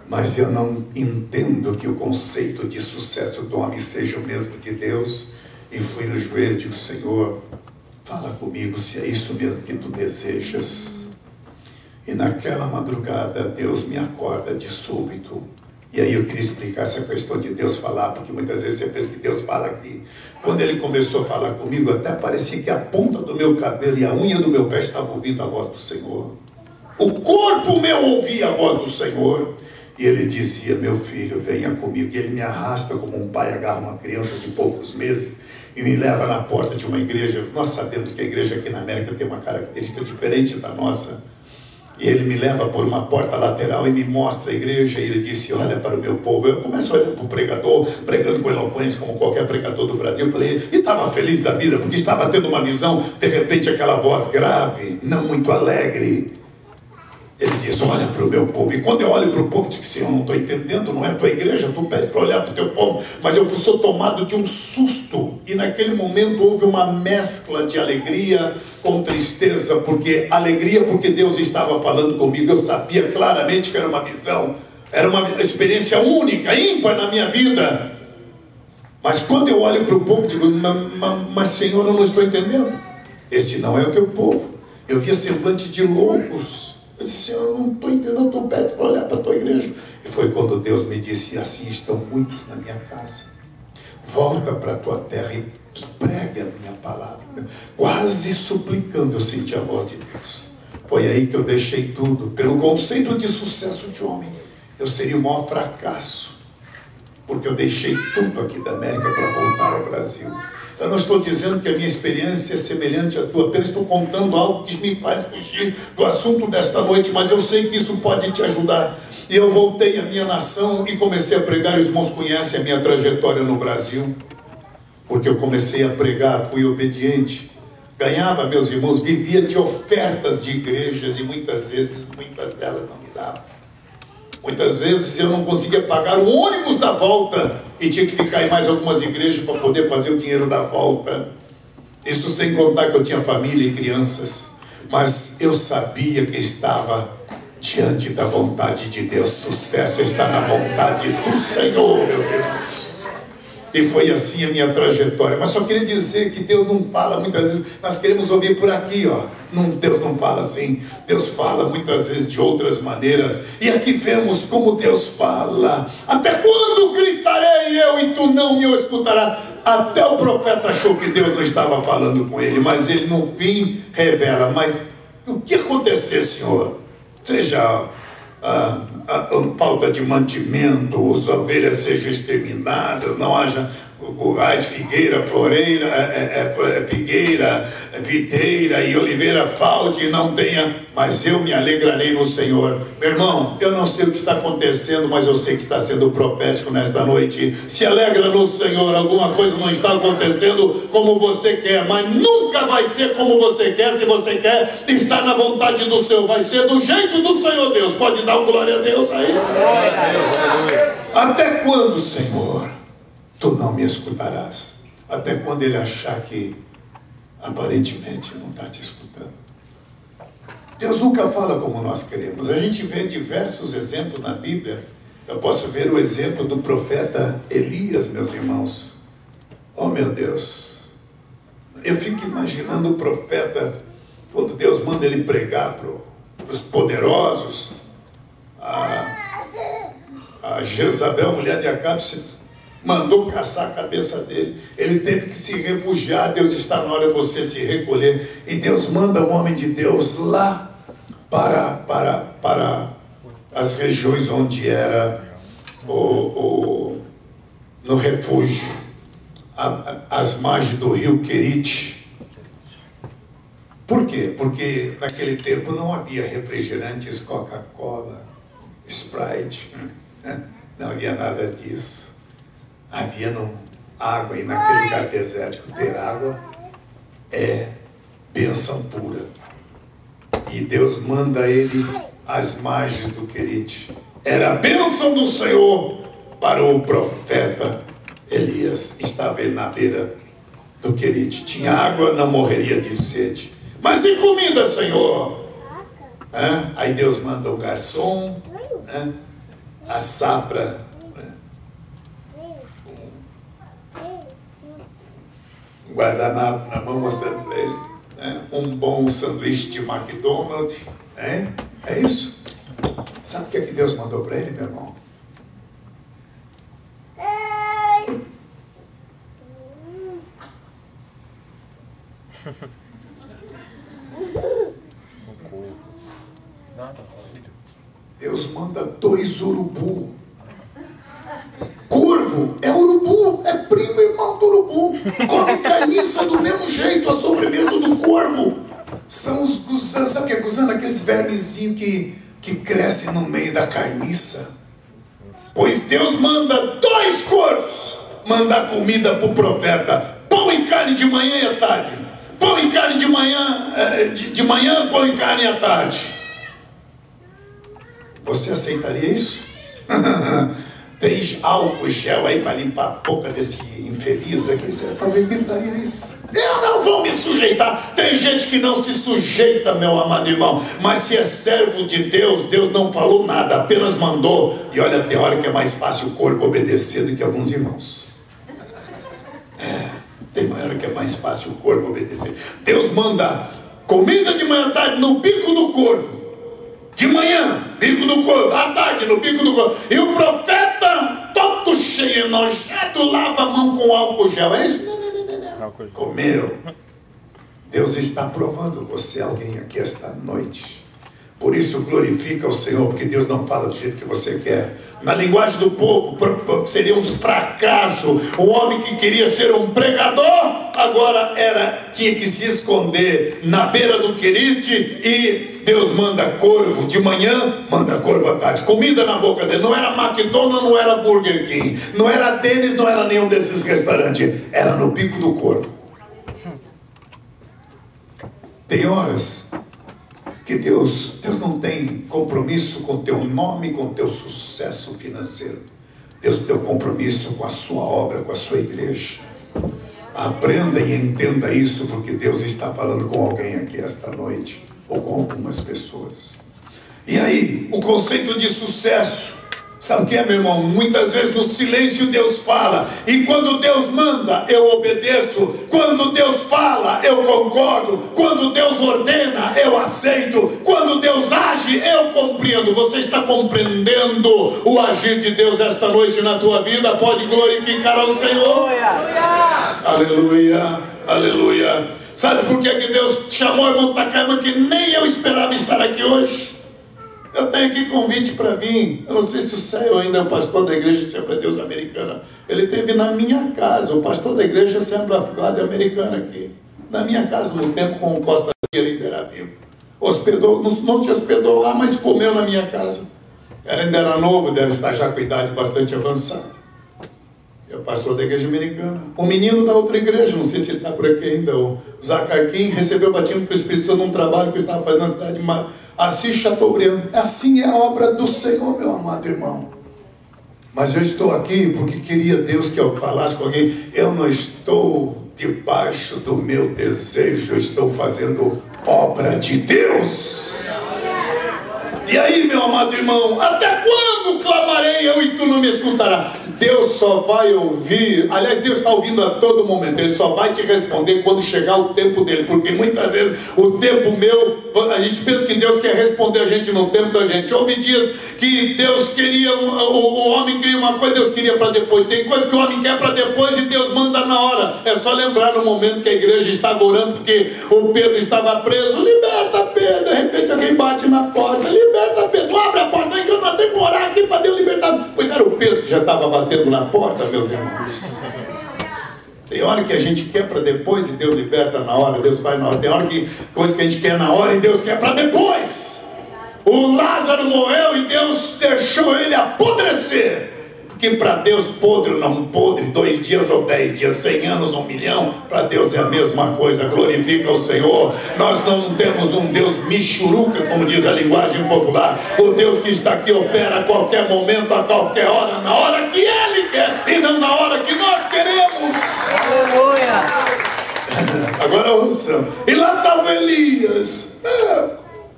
[SPEAKER 1] Mas eu não entendo que o conceito de sucesso do homem seja o mesmo de Deus. E fui no joelho e digo, Senhor, fala comigo se é isso mesmo que tu desejas. E naquela madrugada Deus me acorda de súbito. E aí eu queria explicar essa questão de Deus falar, porque muitas vezes você pensa que Deus fala aqui. Quando ele começou a falar comigo, até parecia que a ponta do meu cabelo e a unha do meu pé estavam ouvindo a voz do Senhor. O corpo meu ouvia a voz do Senhor. E ele dizia, meu filho, venha comigo. E ele me arrasta como um pai agarra uma criança de poucos meses e me leva na porta de uma igreja. Nós sabemos que a igreja aqui na América tem uma característica diferente da nossa. E ele me leva por uma porta lateral e me mostra a igreja. E ele disse, olha para o meu povo. Eu começo a olhar para o pregador, pregando com eloquência, como qualquer pregador do Brasil. Eu falei, e estava feliz da vida, porque estava tendo uma visão. De repente aquela voz grave, não muito alegre. Ele diz, olha para o meu povo. E quando eu olho para o povo, eu digo, Senhor, não estou entendendo, não é a tua igreja, tu pede para olhar para o teu povo. Mas eu sou tomado de um susto. E naquele momento houve uma mescla de alegria com tristeza. Alegria porque Deus estava falando comigo. Eu sabia claramente que era uma visão. Era uma experiência única, ímpar na minha vida. Mas quando eu olho para o povo, digo, mas Senhor, eu não estou entendendo. Esse não é o teu povo. Eu via semblante de loucos. Eu disse, Senhor, eu não estou entendendo, tu pede para olhar para a tua igreja. E foi quando Deus me disse, assim estão muitos na minha casa. Volta para a tua terra e pregue a minha palavra. Quase suplicando, eu senti a voz de Deus. Foi aí que eu deixei tudo. Pelo conceito de sucesso de homem, eu seria o maior fracasso. Porque eu deixei tudo aqui da América para voltar ao Brasil. Eu não estou dizendo que a minha experiência é semelhante à tua, apenas estou contando algo que me faz fugir do assunto desta noite, mas eu sei que isso pode te ajudar. E eu voltei à minha nação e comecei a pregar. Os irmãos conhecem a minha trajetória no Brasil, porque eu comecei a pregar, fui obediente, ganhava, meus irmãos, vivia de ofertas de igrejas, e muitas delas não me davam. Muitas vezes eu não conseguia pagar o ônibus da volta e tinha que ficar em mais algumas igrejas para poder fazer o dinheiro da volta. Isso sem contar que eu tinha família e crianças. Mas eu sabia que estava diante da vontade de Deus. Sucesso está na vontade do Senhor, meus irmãos. E foi assim a minha trajetória. Mas só queria dizer que Deus não fala muitas vezes. Nós queremos ouvir por aqui, ó. Deus não fala assim. Deus fala muitas vezes de outras maneiras. E aqui vemos como Deus fala. Até quando gritarei eu e tu não me escutarás? Até o profeta achou que Deus não estava falando com ele. Mas ele no fim revela. Mas o que acontecer, Senhor? Seja a falta de mantimento, as ovelhas sejam exterminadas, não haja figueira, figueira, videira e oliveira falte, não tenha, mas eu me alegrarei no Senhor. Meu irmão, eu não sei o que está acontecendo, mas eu sei que está sendo profético nesta noite. Se alegra no Senhor. Alguma coisa não está acontecendo como você quer, mas nunca vai ser como você quer. Se você quer estar na vontade do Senhor, vai ser do jeito do Senhor Deus. Pode dar um glória a Deus aí? Até quando, Senhor, tu não me escutarás? Até quando ele achar que aparentemente não está te escutando? Deus nunca fala como nós queremos. A gente vê diversos exemplos na Bíblia Eu posso ver o exemplo do profeta Elias, meus irmãos. Oh, meu Deus. Eu fico imaginando o profeta, quando Deus manda ele pregar para os poderosos. A Jezabel, mulher de Acabe, mandou caçar a cabeça dele. Ele teve que se refugiar. Deus está na hora de você se recolher. E Deus manda o homem de Deus lá para as regiões onde era no refúgio, as margens do rio Querite. Por quê? Porque naquele tempo não havia refrigerantes, Coca-Cola, Sprite, não havia nada disso. Havia água, e naquele lugar desértico ter água é bênção pura. E Deus manda ele às margens do Querite. Era a bênção do Senhor para o profeta Elias. Estava ele na beira do Querite. Tinha água, não morreria de sede. Mas e comida, Senhor? Aí Deus manda o garçom, a safra, um guardanapo na mão, mostrando para ele, um bom sanduíche de McDonald's. É isso? Sabe o que Deus mandou para ele, meu irmão? Deus manda 2 urubu. Corvo é urubu, é primo irmão do urubu. Come carniça do mesmo jeito, a sobremesa do corvo. São os gusanos. Sabe o que é gusano? Aqueles vermezinhos que crescem no meio da carniça. Pois Deus manda 2 corvos mandar comida para o profeta. Pão e carne de manhã e à tarde. Pão e carne de manhã, de manhã, pão e carne à tarde. Você aceitaria isso? Tem álcool gel aí para limpar a boca desse infeliz aqui? Você talvez gritaria isso. Eu não vou me sujeitar. Tem gente que não se sujeita, meu amado irmão. Mas se é servo de Deus, Deus não falou nada, apenas mandou. E olha, tem hora que é mais fácil o corpo obedecer do que alguns irmãos. Tem uma hora que é mais fácil o corpo obedecer. Deus manda comida de manhã à tarde no bico do corvo. De manhã, bico do corvo. À tarde, no bico do corvo. E o profeta, todo cheio, enojado, lava a mão com álcool gel. É isso? Não. Comeu. Deus está provando você, alguém aqui esta noite. Por isso glorifica o Senhor, porque Deus não fala do jeito que você quer. Na linguagem do povo, seria um fracasso. O homem que queria ser um pregador, agora tinha que se esconder na beira do Querite. E Deus manda corvo de manhã, manda corvo à tarde. Comida na boca dele. Não era McDonald's, não era Burger King, não era Dennis, não era nenhum desses restaurantes. Era no bico do corvo. Tem horas que Deus não tem compromisso com o teu nome, com o teu sucesso financeiro. Deus tem compromisso com a sua obra, com a sua igreja. Aprenda e entenda isso, porque Deus está falando com alguém aqui esta noite, ou com algumas pessoas. E aí, o conceito de sucesso, sabe o que é, meu irmão? Muitas vezes no silêncio Deus fala, e quando Deus manda, eu obedeço. Quando Deus fala, eu concordo. Quando Deus ordena, eu aceito. Quando Deus age, eu compreendo. Você está compreendendo o agir de Deus esta noite na tua vida? Pode glorificar ao Senhor. Aleluia, aleluia. Sabe por que Deus chamou o irmão Takayama, que nem eu esperava estar aqui hoje? Eu tenho aqui convite para vir. Eu não sei se o Céu ainda é o pastor da igreja Assembleia de Deus Americana. Ele esteve na minha casa, o pastor da igreja Assembleia de Deus Americana aqui. Na minha casa, no tempo com o Costa, ele ainda era vivo. Hospedou, não se hospedou lá, mas comeu na minha casa. Ele ainda era novo, deve estar já com idade bastante avançada. É o pastor da igreja americana. O menino da outra igreja, não sei se ele está por aqui ainda, o Zacarquim, recebeu batismo com o Espírito Santo num trabalho que eu estava fazendo na cidade de Assis Chateaubriand. Assim é a obra do Senhor, meu amado irmão. Mas eu estou aqui porque queria Deus que eu falasse com alguém. Eu não estou debaixo do meu desejo, eu estou fazendo obra de Deus. E aí, meu amado irmão, até quando clamarei eu e tu não me escutarás? Deus só vai ouvir, aliás, Deus está ouvindo a todo momento. Ele só vai te responder quando chegar o tempo dele, porque muitas vezes o tempo meu, a gente pensa que Deus quer responder a gente no tempo da gente. Houve dias que Deus queria, o homem queria uma coisa, Deus queria para depois. Tem coisa que o homem quer para depois e Deus manda na hora. É só lembrar no momento que a igreja estava orando porque o Pedro estava preso. Liberta Pedro, de repente alguém bate na porta. Liberta Pedro, abre a porta, que eu não tenho que orar aqui para Deus libertar. Pois era o Pedro que já estava batendo na porta, meus irmãos. Tem hora que a gente quer para depois e Deus liberta na hora, Deus faz na hora. Tem hora que coisa que a gente quer na hora e Deus quer para depois. O Lázaro morreu e Deus deixou ele apodrecer. Porque para Deus podre ou não podre, 2 dias ou 10 dias, 100 anos, 1 milhão, para Deus é a mesma coisa. Glorifica o Senhor. Nós não temos um Deus michuruca, como diz a linguagem popular. O Deus que está aqui opera a qualquer momento, a qualquer hora, na hora que Ele quer e não na hora que nós queremos. Aleluia. Agora ouçam. E lá estava Elias,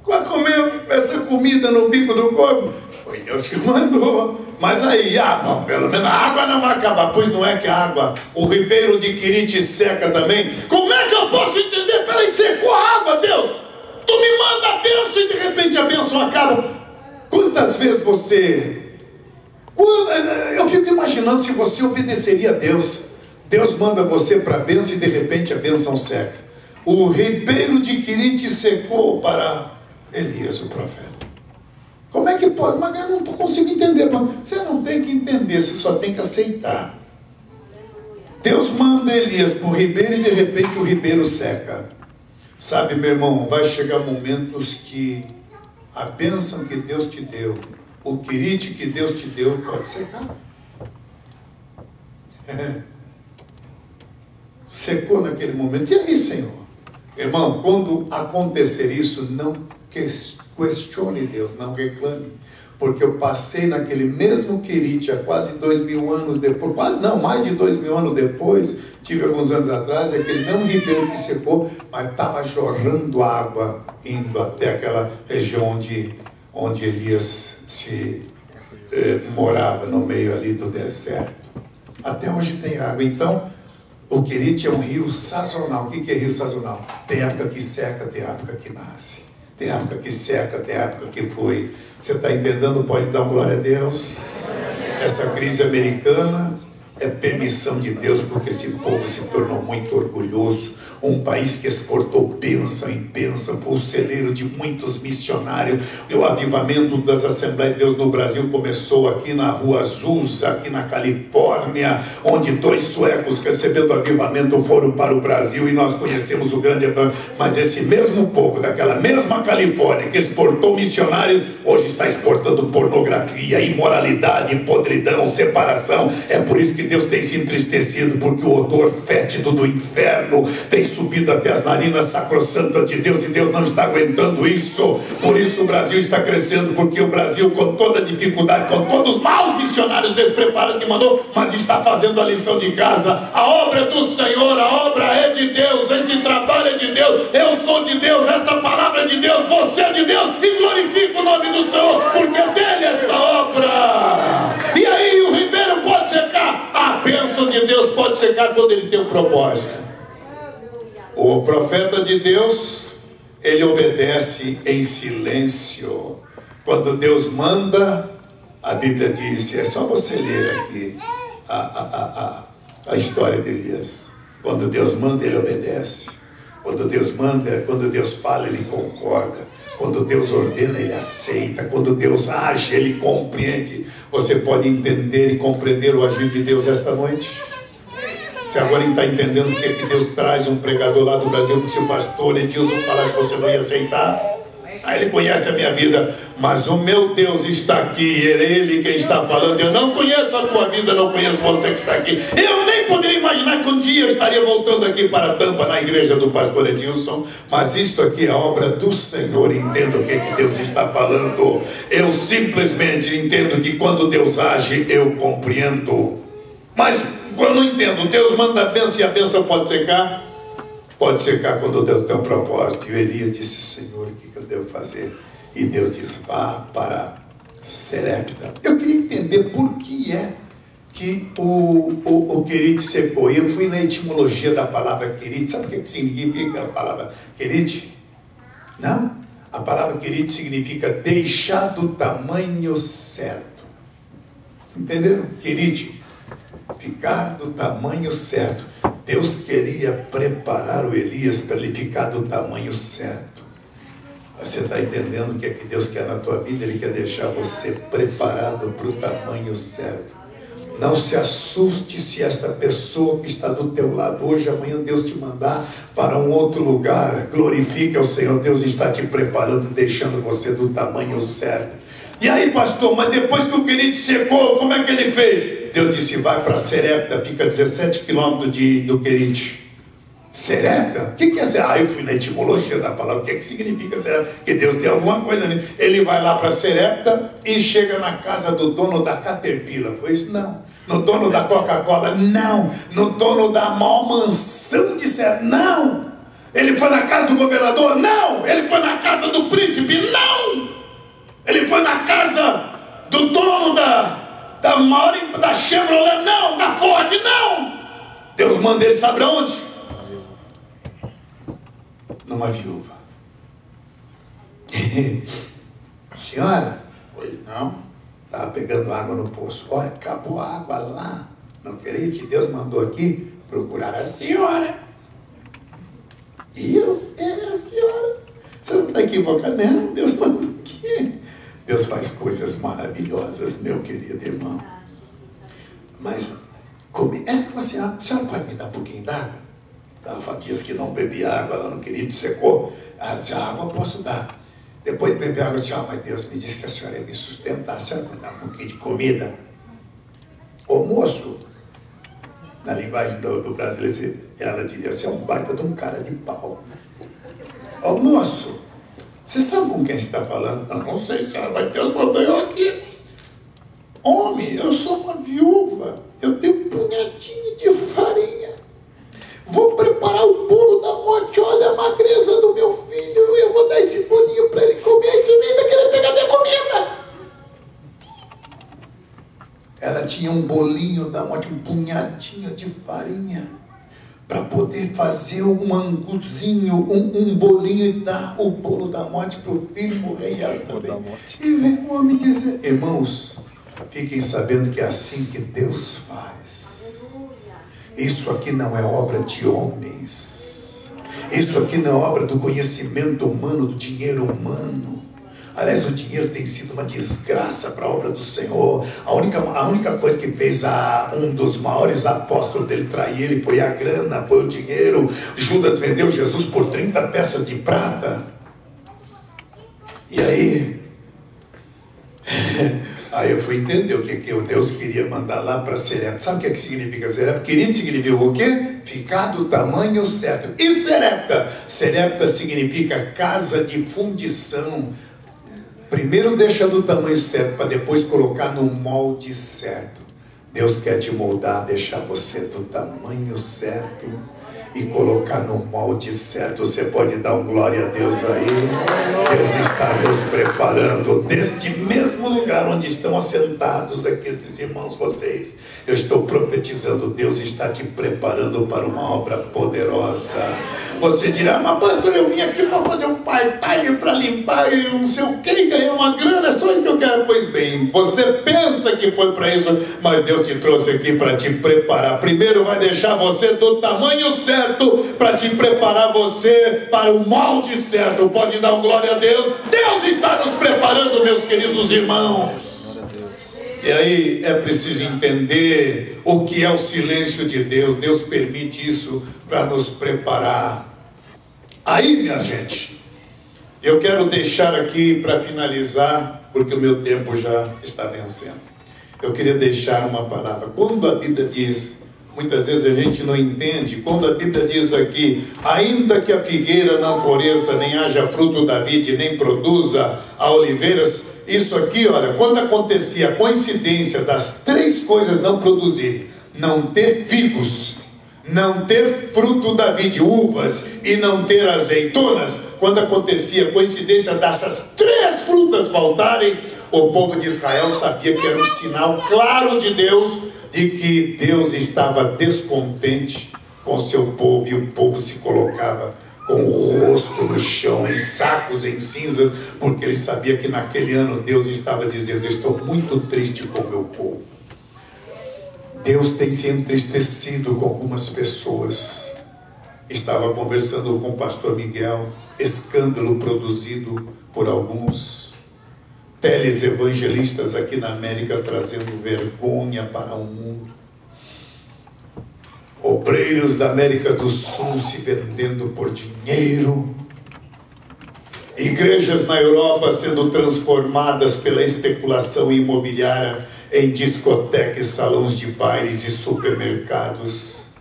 [SPEAKER 1] vai comer essa comida no bico do corpo. Foi Deus que mandou. Mas aí, bom, pelo menos a água não vai acabar. Pois não é que a água, o ribeiro de Querite seca também? Como é que eu posso entender? Peraí, secou a água, Deus? Tu me manda a bênção e de repente a bênção acaba. Quantas vezes eu fico imaginando se você obedeceria a Deus. Deus manda você para a bênção e de repente a bênção seca. O ribeiro de Querite secou para Elias, o profeta. Como é que pode? Mas eu não consigo entender. Você não tem que entender, você só tem que aceitar. Deus manda Elias para o ribeiro e de repente o ribeiro seca. Sabe, meu irmão, vai chegar momentos que a bênção que Deus te deu, o querite que Deus te deu, pode secar. Secou naquele momento. E aí, Senhor? Irmão, quando acontecer isso, não questione Deus, não reclame, porque eu passei naquele mesmo querite há quase 2000 anos depois, quase não, mais de 2000 anos depois, tive alguns anos atrás, aquele mesmo ribeiro que secou, mas estava jorrando água, indo até aquela região onde Elias morava, no meio ali do deserto. Até hoje tem água. Então, o querite é um rio sazonal. O que é rio sazonal? Tem época que seca, tem época que nasce. Tem época que seca, tem época que flui. Você está entendendo? Pode dar glória a Deus. Essa crise americana é permissão de Deus, porque esse povo se tornou muito orgulhoso. Um país que exportou bênção em bênção, foi o celeiro de muitos missionários. O avivamento das Assembleias de Deus no Brasil começou aqui na Rua Azusa, aqui na Califórnia, onde 2 suecos recebendo avivamento foram para o Brasil e nós conhecemos o grande avivamento. Mas esse mesmo povo, daquela mesma Califórnia, que exportou missionários, hoje está exportando pornografia, imoralidade, podridão, separação. É por isso que Deus tem se entristecido, porque o odor fétido do inferno tem subido até as narinas sacrossantas de Deus, e Deus não está aguentando isso. Por isso o Brasil está crescendo, porque o Brasil, com toda a dificuldade, com todos os maus missionários despreparados que mandou, mas está fazendo a lição de casa. A obra é do Senhor, a obra é de Deus, esse trabalho é de Deus, eu sou de Deus, esta palavra é de Deus, você é de Deus, e glorifica o nome do Senhor, porque é dele esta obra. E aí o ribeiro pode secar, a bênção de Deus pode secar quando ele tem um propósito. O profeta de Deus, ele obedece em silêncio. Quando Deus manda, a Bíblia diz, é só você ler aqui a história de Elias. Quando Deus manda, ele obedece. Quando Deus manda, quando Deus fala, ele concorda. Quando Deus ordena, ele aceita. Quando Deus age, ele compreende. Você pode entender e compreender o agir de Deus esta noite? Você agora está entendendo o que Deus traz um pregador lá do Brasil, que se o pastor Edilson falasse que você não ia aceitar? Aí ele conhece a minha vida, mas o meu Deus está aqui, é Ele quem está falando. Eu não conheço a tua vida, não conheço você que está aqui. Eu nem poderia imaginar que um dia eu estaria voltando aqui para Tampa, na igreja do pastor Edilson, mas isto aqui é a obra do Senhor. Entendo o que Deus está falando. Eu simplesmente entendo que quando Deus age, eu compreendo. Mas eu não entendo, Deus manda a bênção e a bênção pode secar? Pode secar quando Deus tem um propósito. E Elias disse, Senhor, o que eu devo fazer? E Deus diz: vá para Serepta. Eu queria entender por que é que o querite secou. Eu fui na etimologia da palavra querite. Sabe o que significa a palavra querite? Não? A palavra querite significa deixar do tamanho certo. Entenderam? Querite, ficar do tamanho certo. Deus queria preparar o Elias para ele ficar do tamanho certo. Você está entendendo o que é que Deus quer na tua vida? Ele quer deixar você preparado para o tamanho certo. Não se assuste se esta pessoa que está do teu lado hoje, amanhã Deus te mandar para um outro lugar. Glorifique ao Senhor. Deus está te preparando, deixando você do tamanho certo. E aí, pastor, mas depois que o querite secou, como é que ele fez? Deus disse: vai para Serepta, fica a 17 quilômetros do querite. Serepta? O que é Serepta? Eu fui na etimologia da palavra. O que significa Serepta? Que Deus tem alguma coisa nele. Ele vai lá para Serepta e chega na casa do dono da Caterpillar. Foi isso? Não. No dono da Coca-Cola? Não. No dono da maior mansão de Serepta? Não. Ele foi na casa do governador? Não. Ele foi na casa do príncipe? Não. Ele foi na casa do dono da maior, da Chevrolet? Não. Da Ford? Não. Deus manda ele, sabe aonde? Numa viúva. A senhora? Oi, não. Estava pegando água no poço. Olha, acabou a água lá. Não queria que Deus mandou aqui procurar a senhora. E eu? É a senhora. Você não está equivocado, não? Deus mandou aqui. Deus faz coisas maravilhosas, meu querido irmão. Mas, a senhora pode me dar um pouquinho d'água? Estava dias que não bebia água, ela não queria, secou. Ela disse: a água eu posso dar. Depois de beber água, eu disse: mas Deus me disse que a senhora ia me sustentar, a senhora vai dar um pouquinho de comida. Ô moço, na linguagem do brasileiro, ela diria: você é um baita de um cara de pau. Ô moço, você sabe com quem você está falando? Eu não sei, senhora, mas Deus mandou eu aqui. Homem, eu sou uma viúva, eu tenho um punhadinho de farinha. Vou preparar o bolo da morte. Olha a magreza do meu filho. Eu vou dar esse bolinho para ele comer. Aí você ainda quer pegar minha comida. Ela tinha um bolinho da morte, um punhadinho de farinha, para poder fazer um anguzinho, um bolinho e dar o bolo da morte para o filho morrer. E ela também. E vem um homem dizer: irmãos, fiquem sabendo que é assim que Deus faz. Isso aqui não é obra de homens. Isso aqui não é obra do conhecimento humano, do dinheiro humano. Aliás, o dinheiro tem sido uma desgraça para a obra do Senhor. A única coisa que fez um dos maiores apóstolos dele trair ele foi a grana, foi o dinheiro. Judas vendeu Jesus por 30 peças de prata. E aí... Aí eu fui entender o que o Deus queria mandar lá para Serepta. Sabe o que significa Serepta? Querido significa o quê? Ficar do tamanho certo. E Serepta? Serepta significa casa de fundição. Primeiro deixa do tamanho certo, para depois colocar no molde certo. Deus quer te moldar, deixar você do tamanho certo e colocar no molde certo. Você pode dar um glória a Deus aí? Deus está nos preparando deste mesmo lugar onde estão assentados aqui esses irmãos, vocês. Eu estou profetizando, Deus está te preparando para uma obra poderosa. Você dirá: mas pastor, eu vim aqui para fazer um part-time, para limpar e não sei o que, e ganhar uma grana, é só isso que eu quero. Pois bem, você pensa que foi para isso, mas Deus te trouxe aqui para te preparar. Primeiro vai deixar você do tamanho certo, para te preparar você para o molde certo. Pode dar um glória a Deus. Deus está nos preparando, meus queridos irmãos. E aí é preciso entender o que é o silêncio de Deus. Deus permite isso para nos preparar. Aí, minha gente, eu quero deixar aqui para finalizar, porque o meu tempo já está vencendo. Eu queria deixar uma palavra. Quando a Bíblia diz, muitas vezes a gente não entende, quando a Bíblia diz aqui: ainda que a figueira não floresça, nem haja fruto da vide, nem produza a oliveiras. Isso aqui, olha, quando acontecia a coincidência das três coisas não produzirem: não ter figos, não ter fruto da vide, uvas, e não ter azeitonas. Quando acontecia a coincidência dessas 3 frutas faltarem, o povo de Israel sabia que era um sinal claro de Deus, de que Deus estava descontente com seu povo, e o povo se colocava com o rosto no chão, em sacos, em cinzas, porque ele sabia que naquele ano Deus estava dizendo: estou muito triste com o meu povo. Deus tem se entristecido com algumas pessoas. Estava conversando com o pastor Miguel, escândalo produzido por alguns televangelistas aqui na América, trazendo vergonha para o mundo. Obreiros da América do Sul se vendendo por dinheiro. Igrejas na Europa sendo transformadas pela especulação imobiliária em discotecas, salões de bailes e supermercados.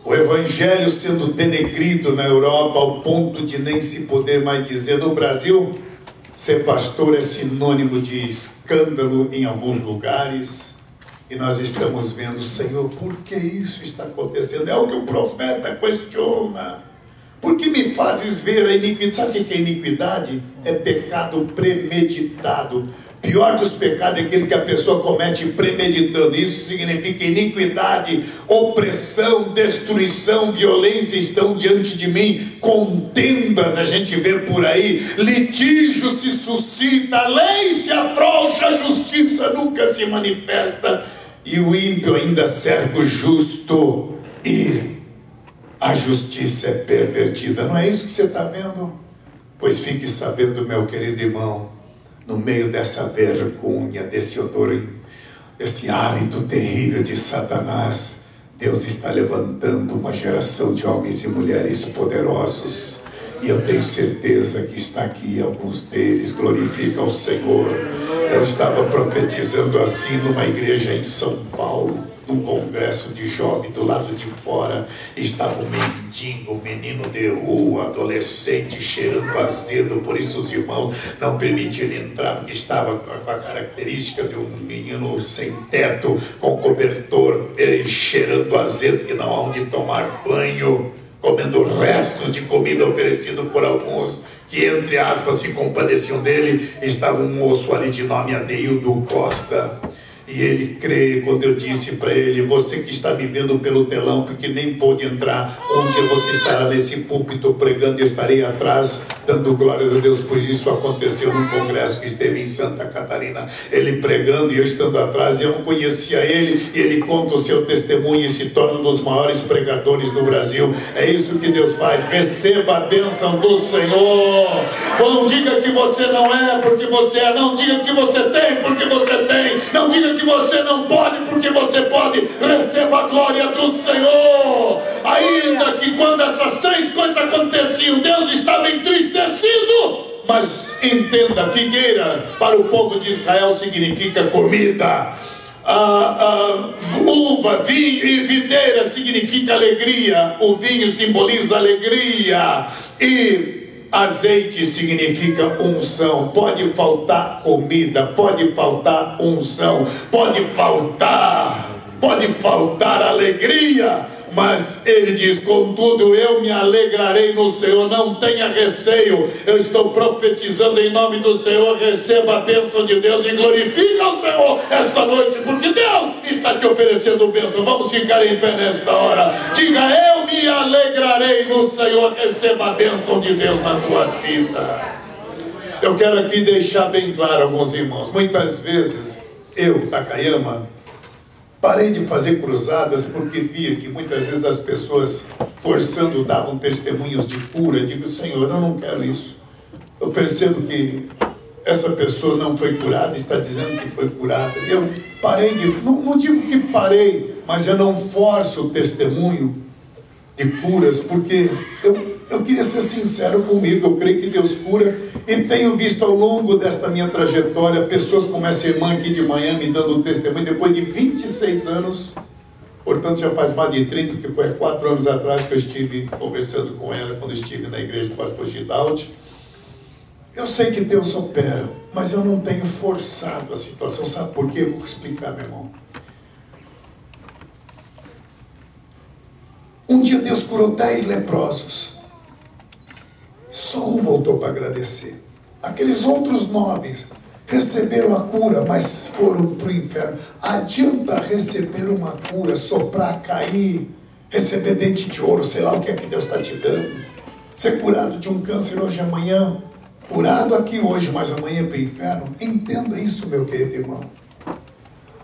[SPEAKER 1] O Evangelho sendo denegrido na Europa ao ponto de nem se poder mais dizer. No Brasil, ser pastor é sinônimo de escândalo em alguns lugares. E nós estamos vendo: Senhor, por que isso está acontecendo? É o que o profeta questiona. Por que me fazes ver a iniquidade? Sabe o que é iniquidade? É pecado premeditado. Pior dos pecados é aquele que a pessoa comete premeditando. Isso significa iniquidade, opressão, destruição, violência estão diante de mim. Contendas a gente vê por aí, litígio se suscita, a lei se afrouxa, a justiça nunca se manifesta, e o ímpio ainda cerca o justo, e a justiça é pervertida. Não é isso que você está vendo? Pois fique sabendo, meu querido irmão, no meio dessa vergonha, desse odor, esse hálito terrível de Satanás, Deus está levantando uma geração de homens e mulheres poderosos. E eu tenho certeza que está aqui alguns deles. Glorifica ao Senhor. Eu estava profetizando assim numa igreja em São Paulo, num congresso de jovens. Do lado de fora estava um mendigo, um menino de rua, adolescente, cheirando azedo. Por isso os irmãos não permitiram ele entrar, porque estava com a característica de um menino sem teto, com cobertor, cheirando azedo, que não há onde tomar banho, comendo restos de comida oferecido por alguns que, entre aspas, se compadeciam dele. Estava um moço ali de nome Adeildo Costa. E ele crê quando eu disse para ele: você que está me vendo pelo telão, porque nem pôde entrar, onde você estará nesse púlpito pregando, estarei atrás dando glórias a Deus, pois isso aconteceu num congresso que esteve em Santa Catarina. Ele pregando e eu estando atrás, e eu não conhecia ele, e ele conta o seu testemunho e se torna um dos maiores pregadores do Brasil. É isso que Deus faz. Receba a bênção do Senhor. Não diga que você não é porque você é, não diga que você tem porque você tem, não diga que você não pode porque você pode. Receba a glória do Senhor. Ainda que quando essas 3 coisas aconteciam, Deus estava entristecido. Mas entenda, figueira para o povo de Israel significa comida. Uva, vinho e videira significa alegria. O vinho simboliza alegria, e azeite significa unção. Pode faltar comida, pode faltar unção, pode faltar alegria, mas ele diz: contudo eu me alegrarei no Senhor. Não tenha receio, eu estou profetizando em nome do Senhor. Receba a bênção de Deus e glorifica o Senhor esta noite, porque Deus está te oferecendo bênção. Vamos ficar em pé nesta hora. Diga: eu me alegrarei no Senhor. Receba a bênção de Deus na tua vida. Eu quero aqui deixar bem claro, alguns irmãos, muitas vezes eu, Takayama, parei de fazer cruzadas porque via que muitas vezes as pessoas forçando davam testemunhos de cura. Eu digo: Senhor, eu não quero isso. Eu percebo que essa pessoa não foi curada, está dizendo que foi curada. Eu parei de... Não digo que parei, mas eu não forço o testemunho de curas, porque eu queria ser sincero comigo. Eu creio que Deus cura, e tenho visto ao longo desta minha trajetória pessoas como essa irmã aqui de Miami dando testemunho depois de 26 anos, portanto já faz mais de 30, que foi há 4 anos atrás que eu estive conversando com ela, quando estive na igreja do pastor Gidaldi. Eu sei que Deus opera, mas eu não tenho forçado a situação. Sabe por quê? Eu vou explicar, meu irmão. Um dia Deus curou 10 leprosos. Só um voltou para agradecer. Aqueles outros 9 receberam a cura, mas foram para o inferno. Adianta receber uma cura, soprar, cair, receber dente de ouro, sei lá o que é que Deus está te dando. Ser curado de um câncer hoje e amanhã. Curado aqui hoje, mas amanhã para o inferno. Entenda isso, meu querido irmão.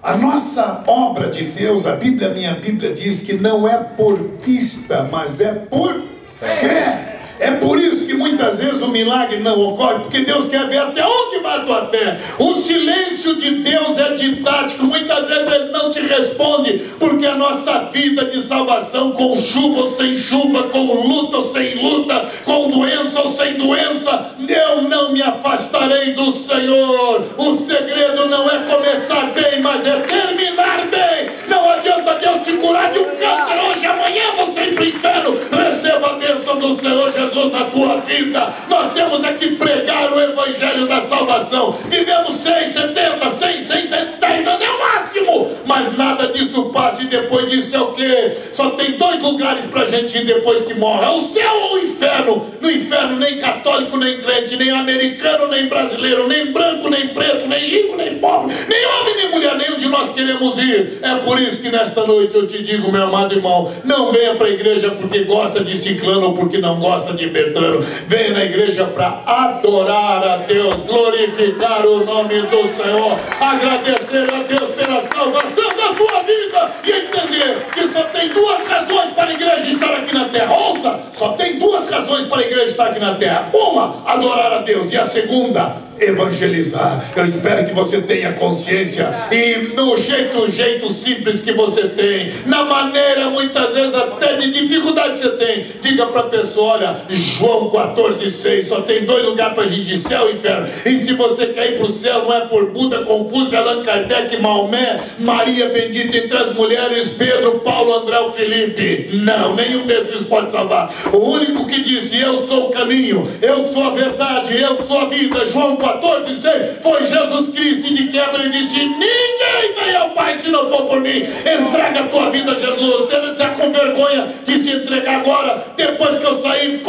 [SPEAKER 1] A nossa obra de Deus, minha Bíblia diz que não é por vista, mas é por fé. É por isso que muitas vezes o milagre não ocorre, porque Deus quer ver até onde vai a tua fé. O silêncio de Deus é didático. Muitas vezes Ele não te responde, porque a nossa vida de salvação, com chuva ou sem chuva, com luta ou sem luta, com doença ou sem doença, eu não me afastarei do Senhor. O segredo não é começar bem, mas é terminar bem. Não adianta Deus te curar de um câncer hoje, amanhã você ir para o inferno. Receba a bênção do Senhor Jesus na tua vida. Nós temos aqui pregar o Evangelho da salvação. Vivemos 6, 70, 100, 110 anos é o máximo, mas nada disso passa. E depois disso é o quê? Só tem 2 lugares para a gente ir depois que morre: o céu ou o inferno. No inferno nem católico, nem crente, nem americano, nem brasileiro, nem branco, nem preto, nem rico, nem pobre, nem homem, nem mulher, nenhum de nós queremos ir. É por isso que nesta noite eu te digo, meu amado irmão, não venha para a igreja porque gosta de ciclano ou porque não gosta de Bertrano. Venha na igreja para adorar a Deus, glorificar o nome do Senhor, agradecer a Deus pela salvação da tua vida e entender que só tem 2 razões para a igreja estar aqui na terra. Ouça, só tem 2 razões para a igreja estar aqui na terra. Uma, adorar a Deus, e a segunda, evangelizar. Eu espero que você tenha consciência e no jeito simples que você tem, na maneira muitas vezes até de dificuldade que você tem, diga para a pessoa: olha, João 14,6, só tem 2 lugares para a gente ir, céu e inferno. E se você quer ir para o céu, não é por Buda, Confúcio, Allan Kardec, Maomé, Maria bendita entre as mulheres, Pedro, Paulo, André ou Felipe. Não, nenhum desses pode salvar. O único que disse: eu sou o caminho, eu sou a verdade, eu sou a vida, João 14,6, foi Jesus Cristo. E de quebra ele disse: ninguém vem ao Pai se não for por mim. Entrega a tua vida a Jesus. Você não está com vergonha de se entregar agora, depois que eu sair?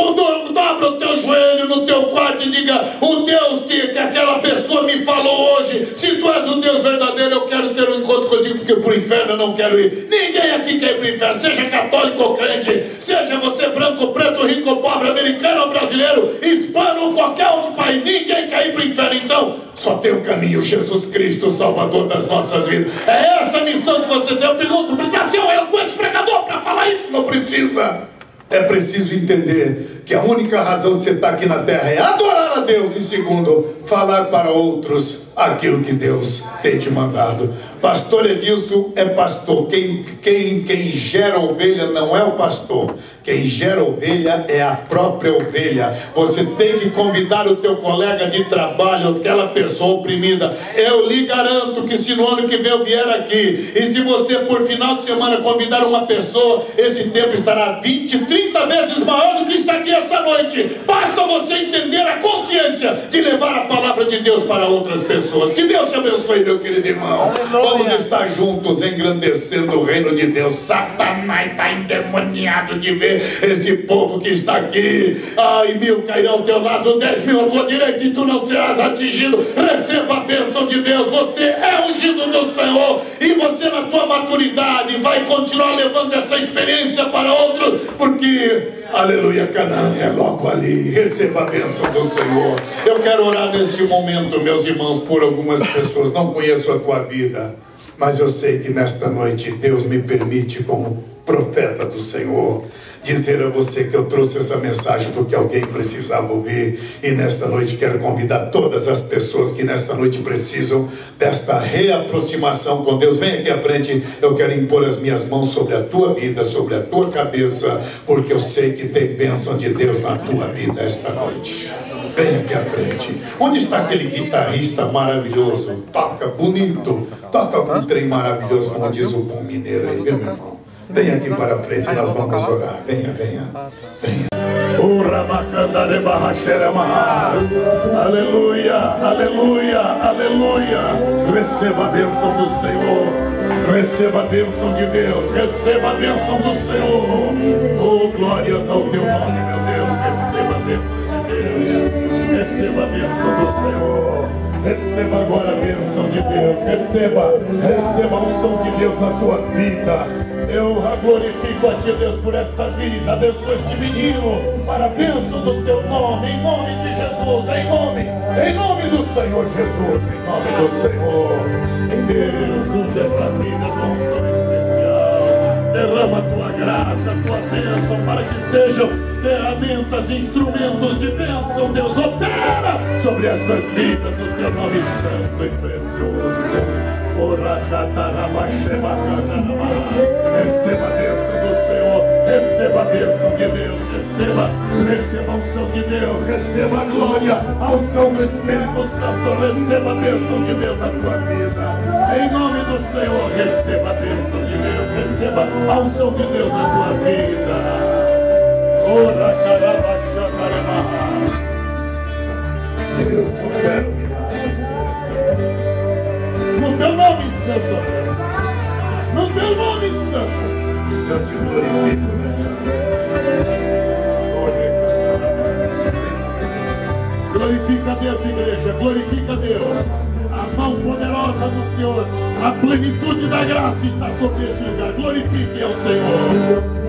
[SPEAKER 1] Dobra o teu joelho no teu quarto e diga: o Deus que aquela pessoa me falou hoje, se tu és o Deus verdadeiro, eu quero ter um encontro contigo, porque para o inferno eu não quero ir. Ninguém aqui quer ir para o inferno, seja católico ou crente, seja você branco, preto, rico ou pobre, americano ou brasileiro, hispano ou qualquer outro país, ninguém quer ir para o inferno. Então só tem um caminho: Jesus Cristo, o Salvador das nossas vidas. É essa a missão que você tem. Eu pergunto: precisa ser um eloquente pregador para falar isso? Não precisa. É preciso entender que a única razão de você estar aqui na terra é adorar a Deus, e segundo, falar para outros aquilo que Deus tem te mandado. Pastor Edilson é pastor. Quem gera ovelha não é o pastor. Quem gera ovelha é a própria ovelha. Você tem que convidar o teu colega de trabalho, aquela pessoa oprimida. Eu lhe garanto que se no ano que vem eu vier aqui, e se você por final de semana convidar uma pessoa, esse tempo estará 20, 30 vezes maior do que está aqui essa noite. Basta você entender a consciência de levar a palavra de Deus para outras pessoas. Que Deus te abençoe, meu querido irmão. Vamos estar juntos engrandecendo o reino de Deus. Satanás está endemoniado de ver esse povo que está aqui. Ai, 1000 cairão ao teu lado, 10.000 à tua direita, e tu não serás atingido. Receba a bênção de Deus. Você é ungido do Senhor, e você na tua maturidade vai continuar levando essa experiência para outros, porque aleluia, Canaã é logo ali. Receba a bênção do Senhor. Eu quero orar neste momento, meus irmãos, por algumas pessoas. Não conheço a tua vida, mas eu sei que nesta noite Deus me permite, como profeta do Senhor, dizer a você que eu trouxe essa mensagem porque alguém precisava ouvir. E nesta noite quero convidar todas as pessoas que nesta noite precisam desta reaproximação com Deus. Vem aqui à frente. Eu quero impor as minhas mãos sobre a tua vida, sobre a tua cabeça, porque eu sei que tem bênção de Deus na tua vida esta noite. Vem aqui à frente. Onde está aquele guitarrista maravilhoso? Toca bonito, toca com um trem maravilhoso, como diz o bom mineiro aí, meu irmão. Venha aqui para frente, nós vamos orar. Venha, venha, venha. Aleluia.
[SPEAKER 2] aleluia, aleluia. Receba a bênção do Senhor, receba a bênção de Deus, receba a bênção do Senhor. Oh, glórias ao teu nome, meu Deus. Receba a bênção de Deus, receba a bênção do Senhor. Receba agora a bênção de Deus. Receba a unção de Deus na tua vida. Eu glorifico a ti, Deus, por esta vida. Abençoa este menino para a bênção do teu nome, em nome de Jesus, em nome do Senhor Jesus, em nome do Senhor. Deus, unge esta vida com unção especial. Derrama a tua graça, a tua bênção, para que sejam ferramentas, instrumentos de bênção. Deus, opera sobre estas vidas no teu nome santo e precioso. Receba a bênção do Senhor, receba a bênção de Deus, receba a unção de Deus, receba a glória, a unção do Espírito Santo, receba a bênção de Deus na tua vida. Em nome do Senhor, receba a bênção de Deus, receba a unção de Deus na tua vida. Deus, opera o milagre sobre estas vidas. No teu nome santo, Deus. No teu nome santo, eu te glorifico nesta noite. Glorifica a Deus, igreja. Glorifica a Deus. A mão poderosa do Senhor, a plenitude da graça está sobre este lugar. Glorifique ao Senhor.